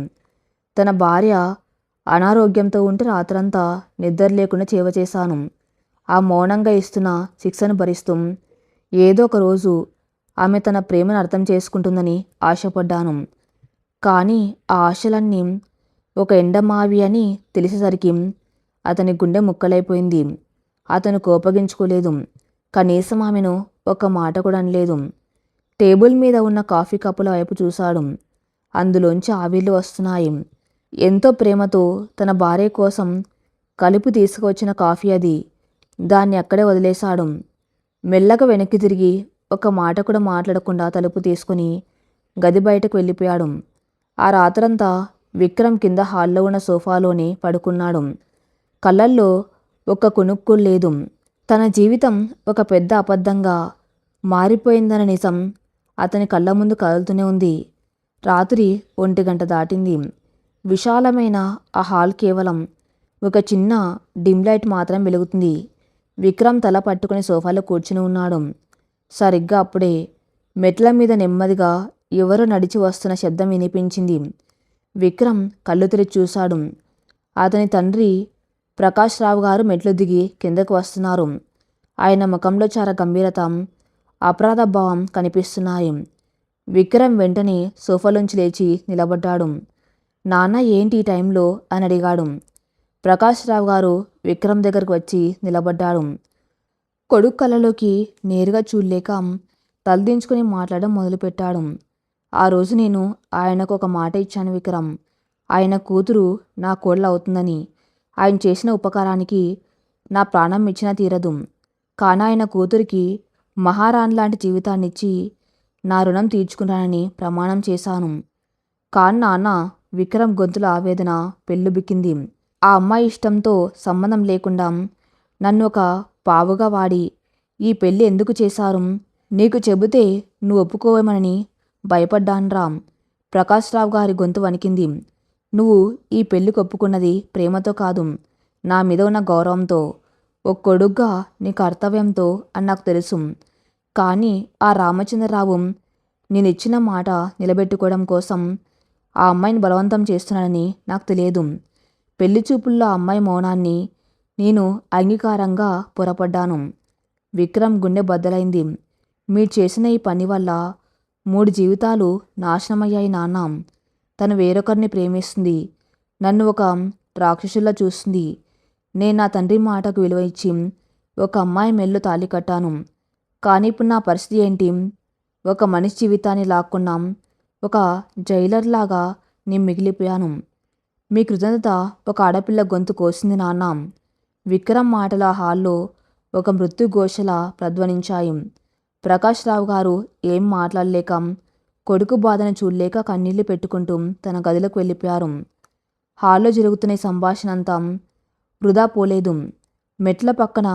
తన భార్య అనారోగ్యంతో ఉంటే రాత్రంతా నిద్ర లేకుండా చేవ చేశాను. ఆ మౌనంగా ఇస్తున్న శిక్షను భరిస్తూ ఏదో ఒక రోజు ఆమె తన ప్రేమను అర్థం చేసుకుంటుందని ఆశపడ్డాను. కానీ ఆ ఆశలన్నీ ఒక ఎండమావి అని తెలిసేసరికి అతని గుండె ముక్కలైపోయింది. అతను కోపగించుకోలేదు. కనీసం ఆమెను ఒక మాట కూడా అనలేదు. టేబుల్ మీద ఉన్న కాఫీ కప్పుల వైపు చూశాడు. అందులోంచి ఆవిర్లు వస్తున్నాయి. ఎంతో ప్రేమతో తన భార్య కోసం కలుపు తీసుకువచ్చిన కాఫీ అది. దాన్ని అక్కడే వదిలేశాడు. మెల్లగా వెనక్కి తిరిగి ఒక మాట కూడా మాట్లాడకుండా తలుపు తీసుకుని గది బయటకు వెళ్ళిపోయాడు. ఆ రాత్రంతా విక్రమ్ కింద హాల్లో ఉన్న సోఫాలోనే పడుకున్నాడు. కళ్ళల్లో ఒక్క కునుక్కు లేదు. తన జీవితం ఒక పెద్ద అబద్ధంగా మారిపోయిందన్న నిజం అతని కళ్ళ ముందు కదులుతూనే ఉంది. రాత్రి 1 గంట దాటింది. విశాలమైన ఆ హాల్ కేవలం ఒక చిన్న డిమ్ లైట్ మాత్రం వెలుగుతుంది. విక్రమ్ తల పట్టుకుని సోఫాలో కూర్చుని ఉన్నాడు. సరిగ్గా అప్పుడే మెట్ల మీద నెమ్మదిగా ఎవరో నడిచి వస్తున్న శబ్దం వినిపించింది. విక్రమ్ కళ్ళు తెరిచి చూశాడు. అతని తండ్రి ప్రకాష్ రావు గారు మెట్లు దిగి కిందకు వస్తున్నారు. ఆయన ముఖంలో చాలా గంభీరత, అపరాధ భావం కనిపిస్తున్నాయి. విక్రమ్ వెంటనే సోఫాలోంచి లేచి నిలబడ్డాడు. నాన్న ఏంటి ఈ టైంలో అని అడిగాడు. ప్రకాష్ రావు గారు విక్రమ్ దగ్గరకు వచ్చి నిలబడ్డాడు. కొడుకు కళ్ళలోకి నేరుగా చూడలేక తలదించుకుని మాట్లాడడం మొదలుపెట్టాడు. ఆ రోజు నేను ఆయనకు ఒక మాట ఇచ్చాను విక్రమ్. ఆయన కూతురు నా కోడలు అవుతుందని. ఆయన చేసిన ఉపకారానికి నా ప్రాణం ఇచ్చినా తీరదు. కానీ ఆయన కూతురికి మహారాణి లాంటి జీవితాన్నిచ్చి నా రుణం తీర్చుకున్నానని ప్రమాణం చేశాను. కాని నాన్న, విక్రమ్ గొంతుల ఆవేదన పెళ్ళుబిక్కింది. ఆ అమ్మాయి ఇష్టంతో సంబంధం లేకుండా నన్ను ఒక పావుగా వాడి ఈ పెళ్ళి ఎందుకు చేశారు? నీకు చెబితే నువ్వు ఒప్పుకోవేమని భయపడ్డాన్రా. ప్రకాష్ రావు గారి గొంతు వణికింది. నువ్వు ఈ పెళ్ళికి ఒప్పుకున్నది ప్రేమతో కాదు, నా మీద ఉన్న గౌరవంతో, ఒక కొడుగ్గా నీ కర్తవ్యంతో అని నాకు తెలుసు. కానీ ఆ రామచంద్రరావు నేనిచ్చిన మాట నిలబెట్టుకోవడం కోసం ఆ అమ్మాయిని బలవంతం చేస్తున్నానని నాకు తెలియదు. పెళ్లి చూపుల్లో ఆ అమ్మాయి మౌనాన్ని నేను అంగీకారంగా పొరపడ్డాను. విక్రమ్ గుండె బద్దలైంది. మీరు చేసిన ఈ పని వల్ల 3 జీవితాలు నాశనమయ్యాయి నాన్న. తను వేరొకరిని ప్రేమిస్తుంది. నన్ను ఒక రాక్షసుల్లా చూస్తుంది. నేను నా తండ్రి మాటకు విలువ ఇచ్చి ఒక అమ్మాయి మెల్లో తాళి కట్టాను. కానీ ఇప్పుడు నా పరిస్థితి ఏంటి? ఒక మనిషి జీవితాన్ని లాక్కున్నాం. ఒక జైలర్ లాగా నేను మిగిలిపోయాను. మీ కృతజ్ఞత ఒక ఆడపిల్ల గొంతు కోసింది నాన్న. విక్రమ్ మాటల హాల్లో ఒక మృత్యు ఘోషలా ప్రధ్వనించాయి. ప్రకాష్ రావు గారు ఏం మాట్లాడలేక, కొడుకు బాధను చూడలేక కన్నీళ్లు పెట్టుకుంటూ తన గదిలోకి వెళ్ళిపోయారు. హాల్లో జరుగుతున్న ఈ సంభాషణ అంతా వృధా పోలేదు. మెట్ల పక్కన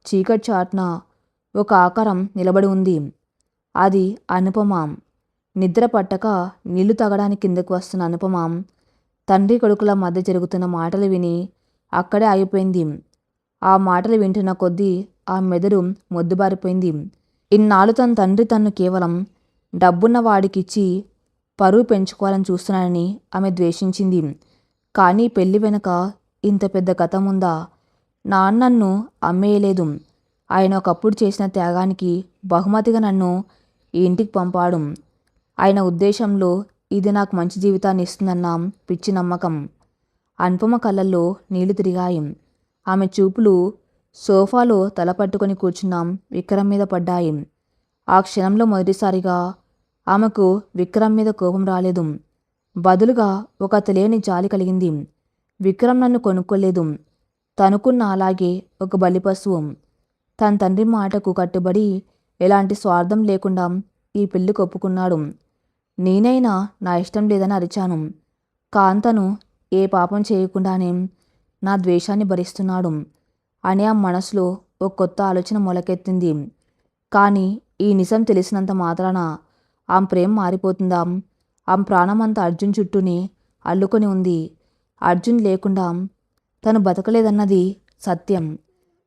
చీకటి చాటున ఒక ఆకారం నిలబడి ఉంది. అది అనుపమ. నిద్ర పట్టక నీళ్లు తాగడానికి కిందకు వస్తున్న అనుపమ తండ్రి కొడుకుల మధ్య జరుగుతున్న మాటలు విని అక్కడే ఆగిపోయింది. ఆ మాటలు వింటున్న కొద్దీ ఆ మెదడు మొద్దుబారిపోయింది. ఇన్నాళ్ళు తన తండ్రి తన్ను కేవలం డబ్బున్న వాడికిచ్చి పరువు పెంచుకోవాలని చూస్తున్నానని ఆమె ద్వేషించింది. కానీ పెళ్లి వెనుక ఇంత పెద్ద కథ ఉందా? నాన్నన్ను అమ్మేయలేదు. ఆయన ఒకప్పుడు చేసిన త్యాగానికి బహుమతిగా నన్ను ఈ ఇంటికి పంపాడు. ఆయన ఉద్దేశంలో ఇది నాకు మంచి జీవితాన్ని ఇస్తుందన్న పిచ్చి నమ్మకం. అనుపమ కళ్ళల్లో నీళ్లు తిరిగాయి. ఆమె చూపులు సోఫాలో తలపట్టుకొని కూర్చున్న విక్రమ్ మీద పడ్డాయి. ఆ క్షణంలో మొదటిసారిగా ఆమెకు విక్రమ్ మీద కోపం రాలేదు. బదులుగా ఒక తెలియని జాలి కలిగింది. విక్రమ్ నన్ను కొనుక్కోలేదు. తనుకున్న అలాగే ఒక బలిపశువు. తన తండ్రి మాటకు కట్టుబడి ఎలాంటి స్వార్థం లేకుండా ఈ పెళ్లికి ఒప్పుకున్నాడు. నేనైనా నా ఇష్టం లేదని అరిచాను. కాంతను ఏ పాపం చేయకుండానే నా ద్వేషాన్ని భరిస్తున్నాడు అని ఆ మనసులో ఒక కొత్త ఆలోచన మొలకెత్తింది. కానీ ఈ నిజం తెలిసినంత మాత్రాన ఆమె ప్రేమ మారిపోతుందా? ఆమె ప్రాణమంతా అర్జున్ చుట్టూనే అల్లుకొని ఉంది. అర్జున్ లేకుండా తను బతకలేదన్నది సత్యం.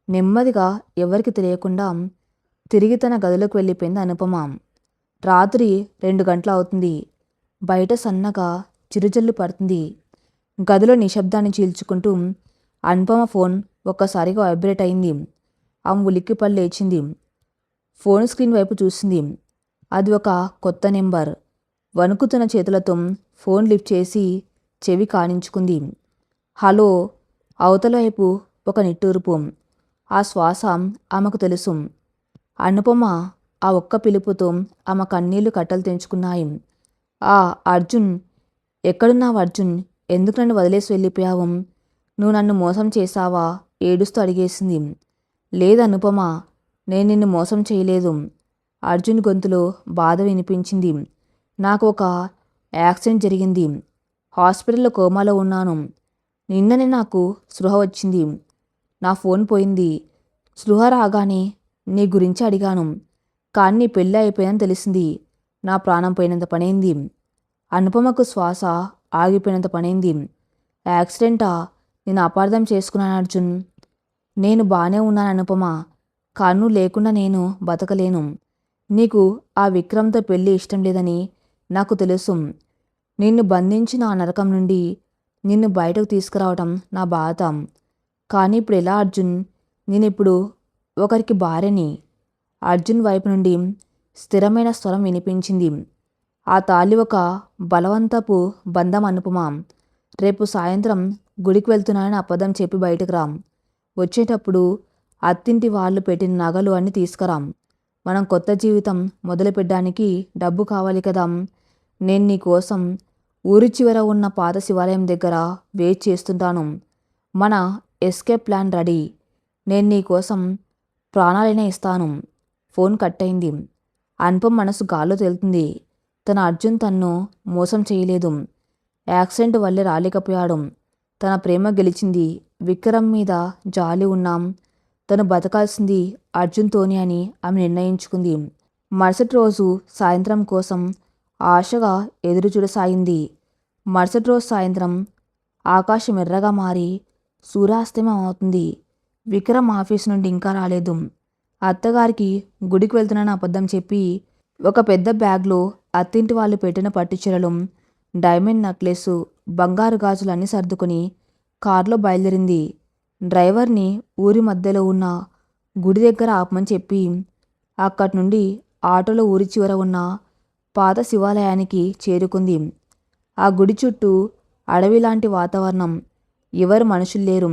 నెమ్మదిగా ఎవరికి తెలియకుండా తిరిగి తన గదిలోకి వెళ్ళిపోయింది అనుపమ. రాత్రి 2 గంటలు అవుతుంది. బయట సన్నగా చిరుజల్లు పడుతుంది. గదిలో నిశ్శబ్దాన్ని చీల్చుకుంటూ అనుపమ ఫోన్ ఒక్కసారిగా వైబ్రేట్ అయింది. ఆమె ఉలిక్కిపడి లేచింది. ఫోన్ స్క్రీన్ వైపు చూసింది. అది ఒక కొత్త నెంబర్. వణుకుతున్న చేతులతో ఫోన్ లిఫ్ట్ చేసి చెవి కానించుకుంది. హలో. అవతల వైపు ఒక నిట్టూర్పు. ఆ శ్వాస ఆమెకు తెలుసు. అనుపమ. ఆ ఒక్క పిలుపుతో ఆమె కన్నీళ్లు కట్టలు తెంచుకున్నాయి. అర్జున్. ఎక్కడున్నావు అర్జున్? ఎందుకు నన్ను వదిలేసి వెళ్ళిపోయావు? నువ్వు నన్ను మోసం చేశావా? ఏడుస్తూ అడిగేసింది. లేదు అనుపమ, నేను నిన్ను మోసం చేయలేదు. అర్జున్ గొంతులో బాధ వినిపించింది. నాకు ఒక యాక్సిడెంట్ జరిగింది. హాస్పిటల్లో కోమాలో ఉన్నాను. నిన్ననే నాకు స్పృహ వచ్చింది. నా ఫోన్ పోయింది. స్పృహ రాగానే నీ గురించి అడిగాను. కానీ నీ పెళ్ళి అయిపోయిందని తెలిసింది. నా ప్రాణం పోయినంత పనైంది. అనుపమకు శ్వాస ఆగిపోయినంత పనైంది. యాక్సిడెంటా? నేను అపార్థం చేసుకున్నాను అర్జున్. నేను బానే ఉన్నాను అనుపమ. కన్ను లేకుండా నేను బతకలేను. నీకు ఆ విక్రమ్తో పెళ్ళి ఇష్టం లేదని నాకు తెలుసు. నిన్ను బంధించిన ఆ నరకం నుండి నిన్ను బయటకు తీసుకురావటం నా బాధ. కానీ ఇప్పుడు ఎలా అర్జున్? నేనిప్పుడు ఒకరికి భార్యని. అర్జున్ వైపు నుండి స్థిరమైన స్వరం వినిపించింది. ఆ తాళి ఒక బలవంతపు బంధం అనుపమ. రేపు సాయంత్రం గుడికి వెళ్తున్నానని అబద్ధం చెప్పి బయటకు రాం. వచ్చేటప్పుడు అత్తింటి వాళ్ళు పెట్టిన నగలు అన్నీ తీసుకురాం. మనం కొత్త జీవితం మొదలుపెట్టడానికి డబ్బు కావాలి కదా. నేను నీ కోసం ఊరి చివర ఉన్న పాత శివాలయం దగ్గర వెయిట్ చేస్తుంటాను. మన ఎస్కేప్ ప్లాన్ రెడీ. నేను నీ కోసం ప్రాణాలైనా ఇస్తాను. ఫోన్ కట్ అయింది. అనుపమ మనసు గాల్లో తేలుతుంది. తన అర్జున్ తన్ను మోసం చేయలేదు. యాక్సిడెంట్ వల్లే రాలేకపోయాడు. తన ప్రేమ గెలిచింది. విక్రమ్ మీద జాలి ఉన్నాం. తను బతకాల్సింది అర్జున్తోనే అని ఆమె నిర్ణయించుకుంది. మరుసటి రోజు సాయంత్రం కోసం ఆశగా ఎదురు చూడసాగింది. మరుసటి రోజు సాయంత్రం ఆకాశం ఎర్రగా మారి సూర్యాస్తమయం అవుతుంది. విక్రమ్ ఆఫీస్ నుండి ఇంకా రాలేదు. అత్తగారికి గుడికి వెళ్తున్నానని అబద్ధం చెప్పి ఒక పెద్ద బ్యాగ్లో అత్తింటి వాళ్ళు పెట్టిన పట్టుచీరలు, డైమండ్ నెక్లెస్, బంగారు గాజులన్నీ సర్దుకొని కారులో బయలుదేరింది. డ్రైవర్ని ఊరి మధ్యలో ఉన్న గుడి దగ్గర ఆపమని చెప్పి అక్కడి నుండి ఆటోలో ఊరి చివర ఉన్న పాత శివాలయానికి చేరుకుంది. ఆ గుడి చుట్టూ అడవిలాంటి వాతావరణం. ఎవరు మనుషులు లేరు.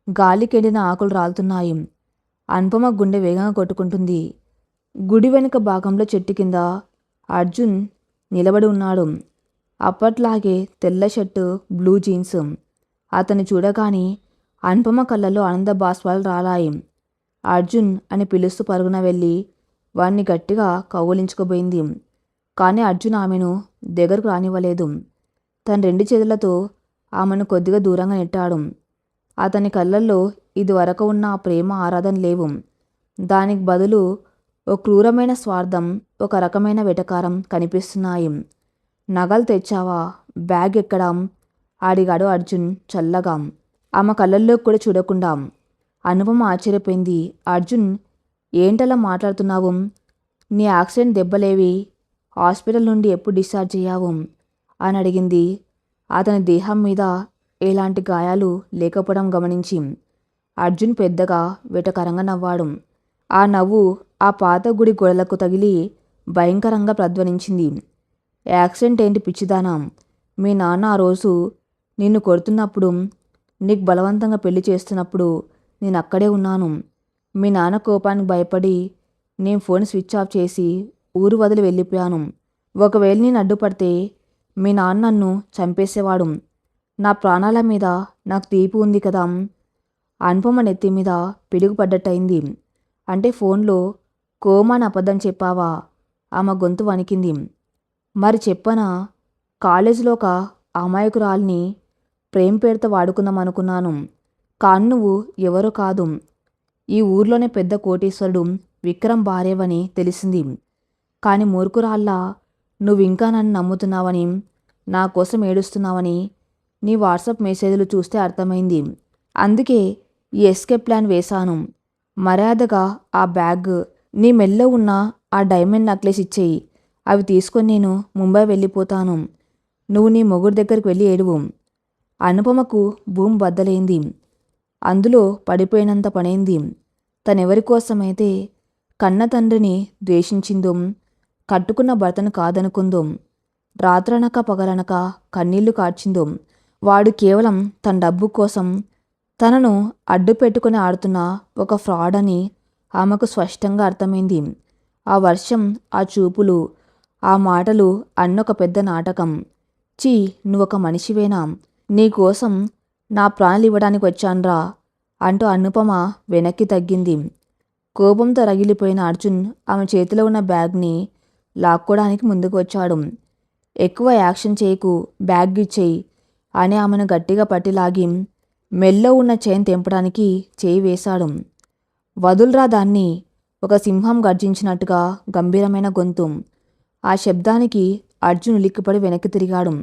గాలికెండిన ఆకులు రాలుతున్నాయి. అనుపమ గుండె వేగంగా కొట్టుకుంటుంది. గుడి వెనుక భాగంలో చెట్టు కింద అర్జున్ నిలబడి ఉన్నాడు. అప్పట్లాగే తెల్ల షర్టు, బ్లూ జీన్స్. అతన్ని చూడగానే అనుపమ కళ్ళలో ఆనంద బాష్పాలు రాలాయి. అర్జున్ అని పిలుస్తూ పరుగున వెళ్ళి వాణ్ణి గట్టిగా కౌగిలించుకుపోయింది. కానీ అర్జున్ ఆమెను దగ్గరకు రానివ్వలేదు. తన 2 చేతులతో ఆమెను కొద్దిగా దూరంగా నెట్టాడు. అతని కళ్ళల్లో ఇదివరకు ఉన్న ఆ ప్రేమ, ఆరాధన లేవు. దానికి బదులు ఓ క్రూరమైన స్వార్థం, ఒక రకమైన వెటకారం కనిపిస్తున్నాయి. నగలు తెచ్చావా? బ్యాగ్ ఎక్కడా? అడిగాడు అర్జున్ చల్లగా, ఆమె కళ్ళల్లో కూడా చూడకుండా. అనుపమ ఆశ్చర్యపోయింది. అర్జున్, ఏంటలా మాట్లాడుతున్నావు? నీ యాక్సిడెంట్ దెబ్బలేవి? హాస్పిటల్ నుండి ఎప్పుడు డిశ్చార్జ్ అయ్యావు అని అడిగింది. అతని దేహం మీద ఎలాంటి గాయాలు లేకపోవడం గమనించి అర్జున్ పెద్దగా వెటకరంగా నవ్వాడు. ఆ నవ్వు ఆ పాత గుడి గోడలకు తగిలి భయంకరంగా ప్రధ్వనించింది. యాక్సిడెంట్ ఏంటి పిచ్చిదానా? మీ నాన్న ఆ రోజు నిన్ను కొడుతున్నప్పుడు, నీకు బలవంతంగా పెళ్లి చేస్తున్నప్పుడు నేను అక్కడే ఉన్నాను. మీ నాన్న కోపానికి భయపడి నేను ఫోన్ స్విచ్ ఆఫ్ చేసి ఊరు వదిలి వెళ్ళిపోయాను. ఒకవేళ నేను అడ్డుపడితే మీ నాన్న నన్ను చంపేసేవాడు. నా ప్రాణాల మీద నాకు తీపి ఉంది కదా. అనుపమ నెత్తి మీద పిడుగు పడ్డట్టయింది. అంటే ఫోన్లో కోమా అని అబద్ధం చెప్పావా? ఆమె గొంతు వణికింది. మరి చెప్పనా? కాలేజీలో ఒక అమాయకురాల్ని ప్రేమ పేరుతో వాడుకుందాం అనుకున్నాను. కానీ నువ్వు ఎవరో కాదు, ఈ ఊర్లోనే పెద్ద కోటీశ్వరుడు విక్రమ్ భార్యవని తెలిసింది. కానీ మూర్ఖురాల్లా నువ్వు ఇంకా నన్ను నమ్ముతున్నావని, నా కోసం ఏడుస్తున్నావని నీ వాట్సాప్ మెసేజ్లు చూస్తే అర్థమైంది. అందుకే ఈ ఎస్కేప్ ప్లాన్ వేశాను. మర్యాదగా ఆ బ్యాగ్, నీ మెల్లో ఉన్న ఆ డైమండ్ నెక్లెస్ ఇచ్చేయి. అవి తీసుకొని నేను ముంబై వెళ్ళిపోతాను. నువ్వు నీ మొగుడి దగ్గరికి వెళ్ళి ఏడువు. అనుపమకు భూమి బద్దలైంది. అందులో పడిపోయినంత పనైంది. తనెవరి కోసమైతే కన్న తండ్రిని ద్వేషించిందో, కట్టుకున్న భర్తను కాదనుకుందో, రాత్రనక పగలనక కన్నీళ్లు కార్చిందో, వాడు కేవలం తన డబ్బు కోసం తనను అడ్డు పెట్టుకుని ఆడుతున్న ఒక ఫ్రాడ్ అని ఆమెకు స్పష్టంగా అర్థమైంది. ఆ వర్షం, ఆ చూపులు, ఆ మాటలు అన్నొక పెద్ద నాటకం. చీ, నువ్వొక మనిషివేనా? నీకోసం నా ప్రాణాలివ్వడానికి వచ్చాన్రా అంటూ అనుపమ వెనక్కి తగ్గింది. కోపంతో రగిలిపోయిన అర్జున్ ఆమె చేతిలో ఉన్న బ్యాగ్ని లాక్కోడానికి ముందుకు వచ్చాడు. ఎక్కువ యాక్షన్ చేయకు, బ్యాగ్ ఇచ్చేయి అని ఆమెను గట్టిగా పట్టిలాగి మెల్లో ఉన్న చైన్ తెంపడానికి చేయి వేశాడు. వదుల్రా దాన్ని! ఒక సింహం గర్జించినట్టుగా గంభీరమైన గొంతు. ఆ శబ్దానికి అర్జున్ ఉలిక్కిపడి వెనక్కి తిరిగాడు.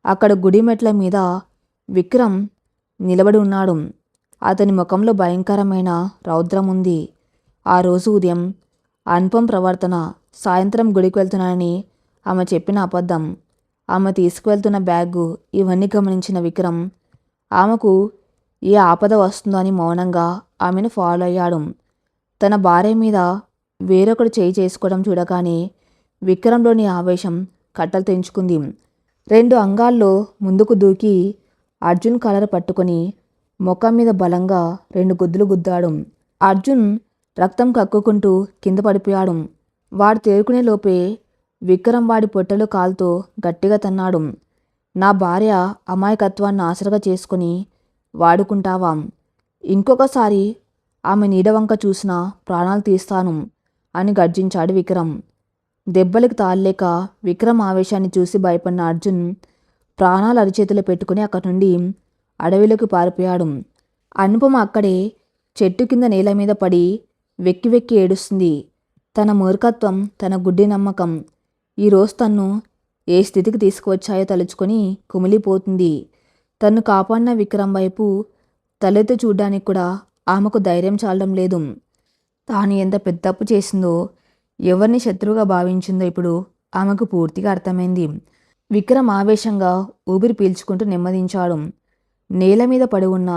అక్కడ గుడి మెట్ల మీద విక్రమ్ నిలబడి ఉన్నాడు. అతని ముఖంలో భయంకరమైన రౌద్రం ఉంది. ఆ రోజు ఉదయం అనుపమ్ ప్రవర్తన, సాయంత్రం గుడికి వెళ్తున్నానని ఆమె చెప్పిన అబద్ధం, ఆమె తీసుకువెళ్తున్న బ్యాగు, ఇవన్నీ గమనించిన విక్రమ్ ఆమెకు ఏ ఆపద వస్తుందో అని మౌనంగా ఆమెను ఫాలో అయ్యాడు. తన భార్య మీద వేరొకడు చేయి చేసుకోవడం చూడగానే విక్రమ్లోని ఆవేశం కట్టలు తెంచుకుంది. 2 అంగాల్లో ముందుకు దూకి అర్జున్ కలర్ పట్టుకొని ముఖం మీద బలంగా 2 గుద్దులు గుద్దాడు. అర్జున్ రక్తం కక్కుకుంటూ కింద పడిపోయాడు. వాడు తేరుకునే లోపే విక్రమ్ వాడి పొట్టలు కాలుతో గట్టిగా తన్నాడు. నా భార్య అమాయకత్వాన్ని ఆసరగా చేసుకుని వాడుకుంటావా? ఇంకొకసారి ఆమె నీడవంక చూసినా ప్రాణాలు తీస్తాను అని గర్జించాడు విక్రమ్. దెబ్బలకి తాళలేక విక్రమ్ ఆవేశాన్ని చూసి భయపడిన అర్జున్ ప్రాణాలు అరిచేతిలో పెట్టుకుని అక్కడి నుండి అడవిలోకి పారిపోయాడు. అనుపమ అక్కడే చెట్టు కింద నేల మీద పడి వెక్కి వెక్కి ఏడుస్తుంది. తన మూర్ఖత్వం, తన గుడ్డి నమ్మకం ఈరోజు తన్ను ఏ స్థితికి తీసుకువచ్చాయో తలుచుకొని కుమిలిపోతుంది. తన్ను కాపాడిన విక్రమ్ వైపు తలెత్తి చూడ్డానికి కూడా ఆమెకు ధైర్యం చాలడం లేదు. తాను ఎంత పెద్ద తప్పు చేసిందో, ఎవరిని శత్రువుగా భావించిందో ఇప్పుడు ఆమెకు పూర్తిగా అర్థమైంది. విక్రమ్ ఆవేశంగా ఊపిరి పీల్చుకుంటూ నెమ్మదించాడు. నేల మీద పడి ఉన్న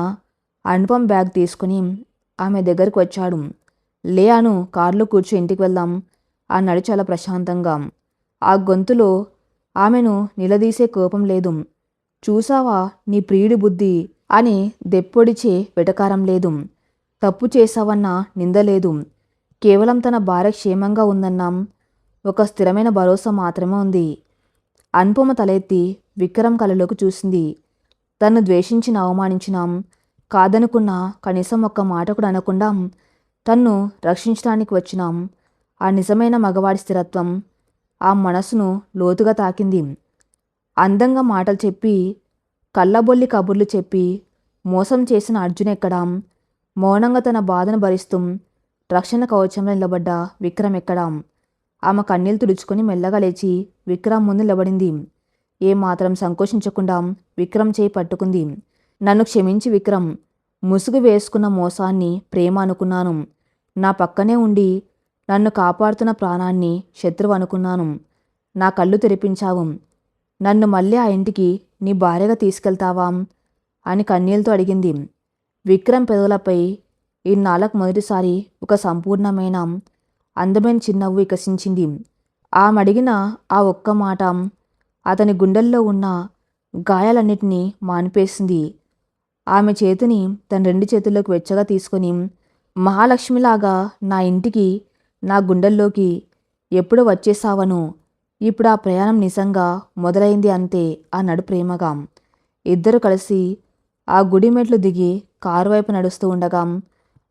అనుపమ్ బ్యాగ్ తీసుకుని ఆమె దగ్గరకు వచ్చాడు. లే అను, కారులో కూర్చో, ఇంటికి వెళ్దాం అన్నాడు చాలా ప్రశాంతంగా. ఆ గొంతులో ఆమెను నిలదీసే కోపం లేదు. చూసావా నీ ప్రియుడి బుద్ధి అని దెప్పొడిచే వెటకారం లేదు. తప్పు చేశావన్న నింద లేదు. కేవలం తన భార్య క్షేమంగా ఉందన్నాం ఒక స్థిరమైన భరోసా మాత్రమే ఉంది. అనుపమ తలెత్తి విక్రమ్ కళ్ళలోకి చూసింది. తను ద్వేషించిన, అవమానించినాం, కాదనుకున్నా కనీసం ఒక్క మాట కూడా అనకుండా తన్ను రక్షించడానికి వచ్చినాం ఆ నిజమైన మగవాడి స్థిరత్వం ఆ మనసును లోతుగా తాకింది. అందంగా మాటలు చెప్పి, కళ్ళబొల్లి కబుర్లు చెప్పి మోసం చేసిన అర్జున్ ఎక్కడా? మౌనంగా తన బాధను భరిస్తూ రక్షణ కవచంలో నిలబడ్డ విక్రమ్ ఎక్కడా? ఆమె కన్నీళ్లు తుడుచుకొని మెల్లగా లేచి విక్రమ్ ముందు నిలబడింది. ఏమాత్రం సంకోచించకుండా విక్రమ్ చేయి పట్టుకుంది. నన్ను క్షమించి విక్రమ్, ముసుగు వేసుకున్న మోసాన్ని ప్రేమ అనుకున్నాను. నా పక్కనే ఉండి నన్ను కాపాడుతున్న ప్రాణాన్ని శత్రువు అనుకున్నాను. నా కళ్ళు తెరిపించావు. నన్ను మళ్ళీ ఆ ఇంటికి నీ భార్యగా తీసుకెళ్తావా అని కన్నీళ్లతో అడిగింది. విక్రమ్ పెదవులపై ఇన్నాళ్ళకు మొదటిసారి ఒక సంపూర్ణమైన అందమైన చిరునవ్వు వికసించింది. ఆమె అడిగిన ఆ ఒక్క మాట అతని గుండెల్లో ఉన్న గాయాలన్నిటినీ మాన్పేసింది. ఆమె చేతిని తన 2 చేతుల్లోకి వెచ్చగా తీసుకొని, మహాలక్ష్మిలాగా నా ఇంటికి, నా గుండెల్లోకి ఎప్పుడు వచ్చేసావను. ఇప్పుడు ఆ ప్రయాణం నిజంగా మొదలైంది అంతే అన్నాడు ప్రేమగా. ఇద్దరు కలిసి ఆ గుడి మెట్లు దిగి కారు వైపు నడుస్తూ ఉండగా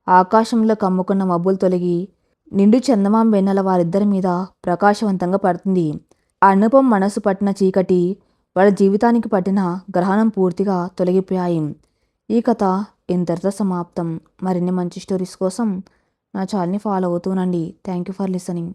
ఆకాశంలో కమ్ముకున్న మబ్బులు తొలగి నిండు చందమామ వెన్నెల వారిద్దరి మీద ప్రకాశవంతంగా పడుతుంది. అనుపమ్ మనసు పట్టిన చీకటి, వాళ్ళ జీవితానికి పట్టిన గ్రహణం పూర్తిగా తొలగిపోయాయి. ఈ కథ ఇంతటితో సమాప్తం. మరిన్ని మంచి స్టోరీస్ కోసం నా ఛానల్ని ఫాలో అవుతూనండి. Thank you for listening.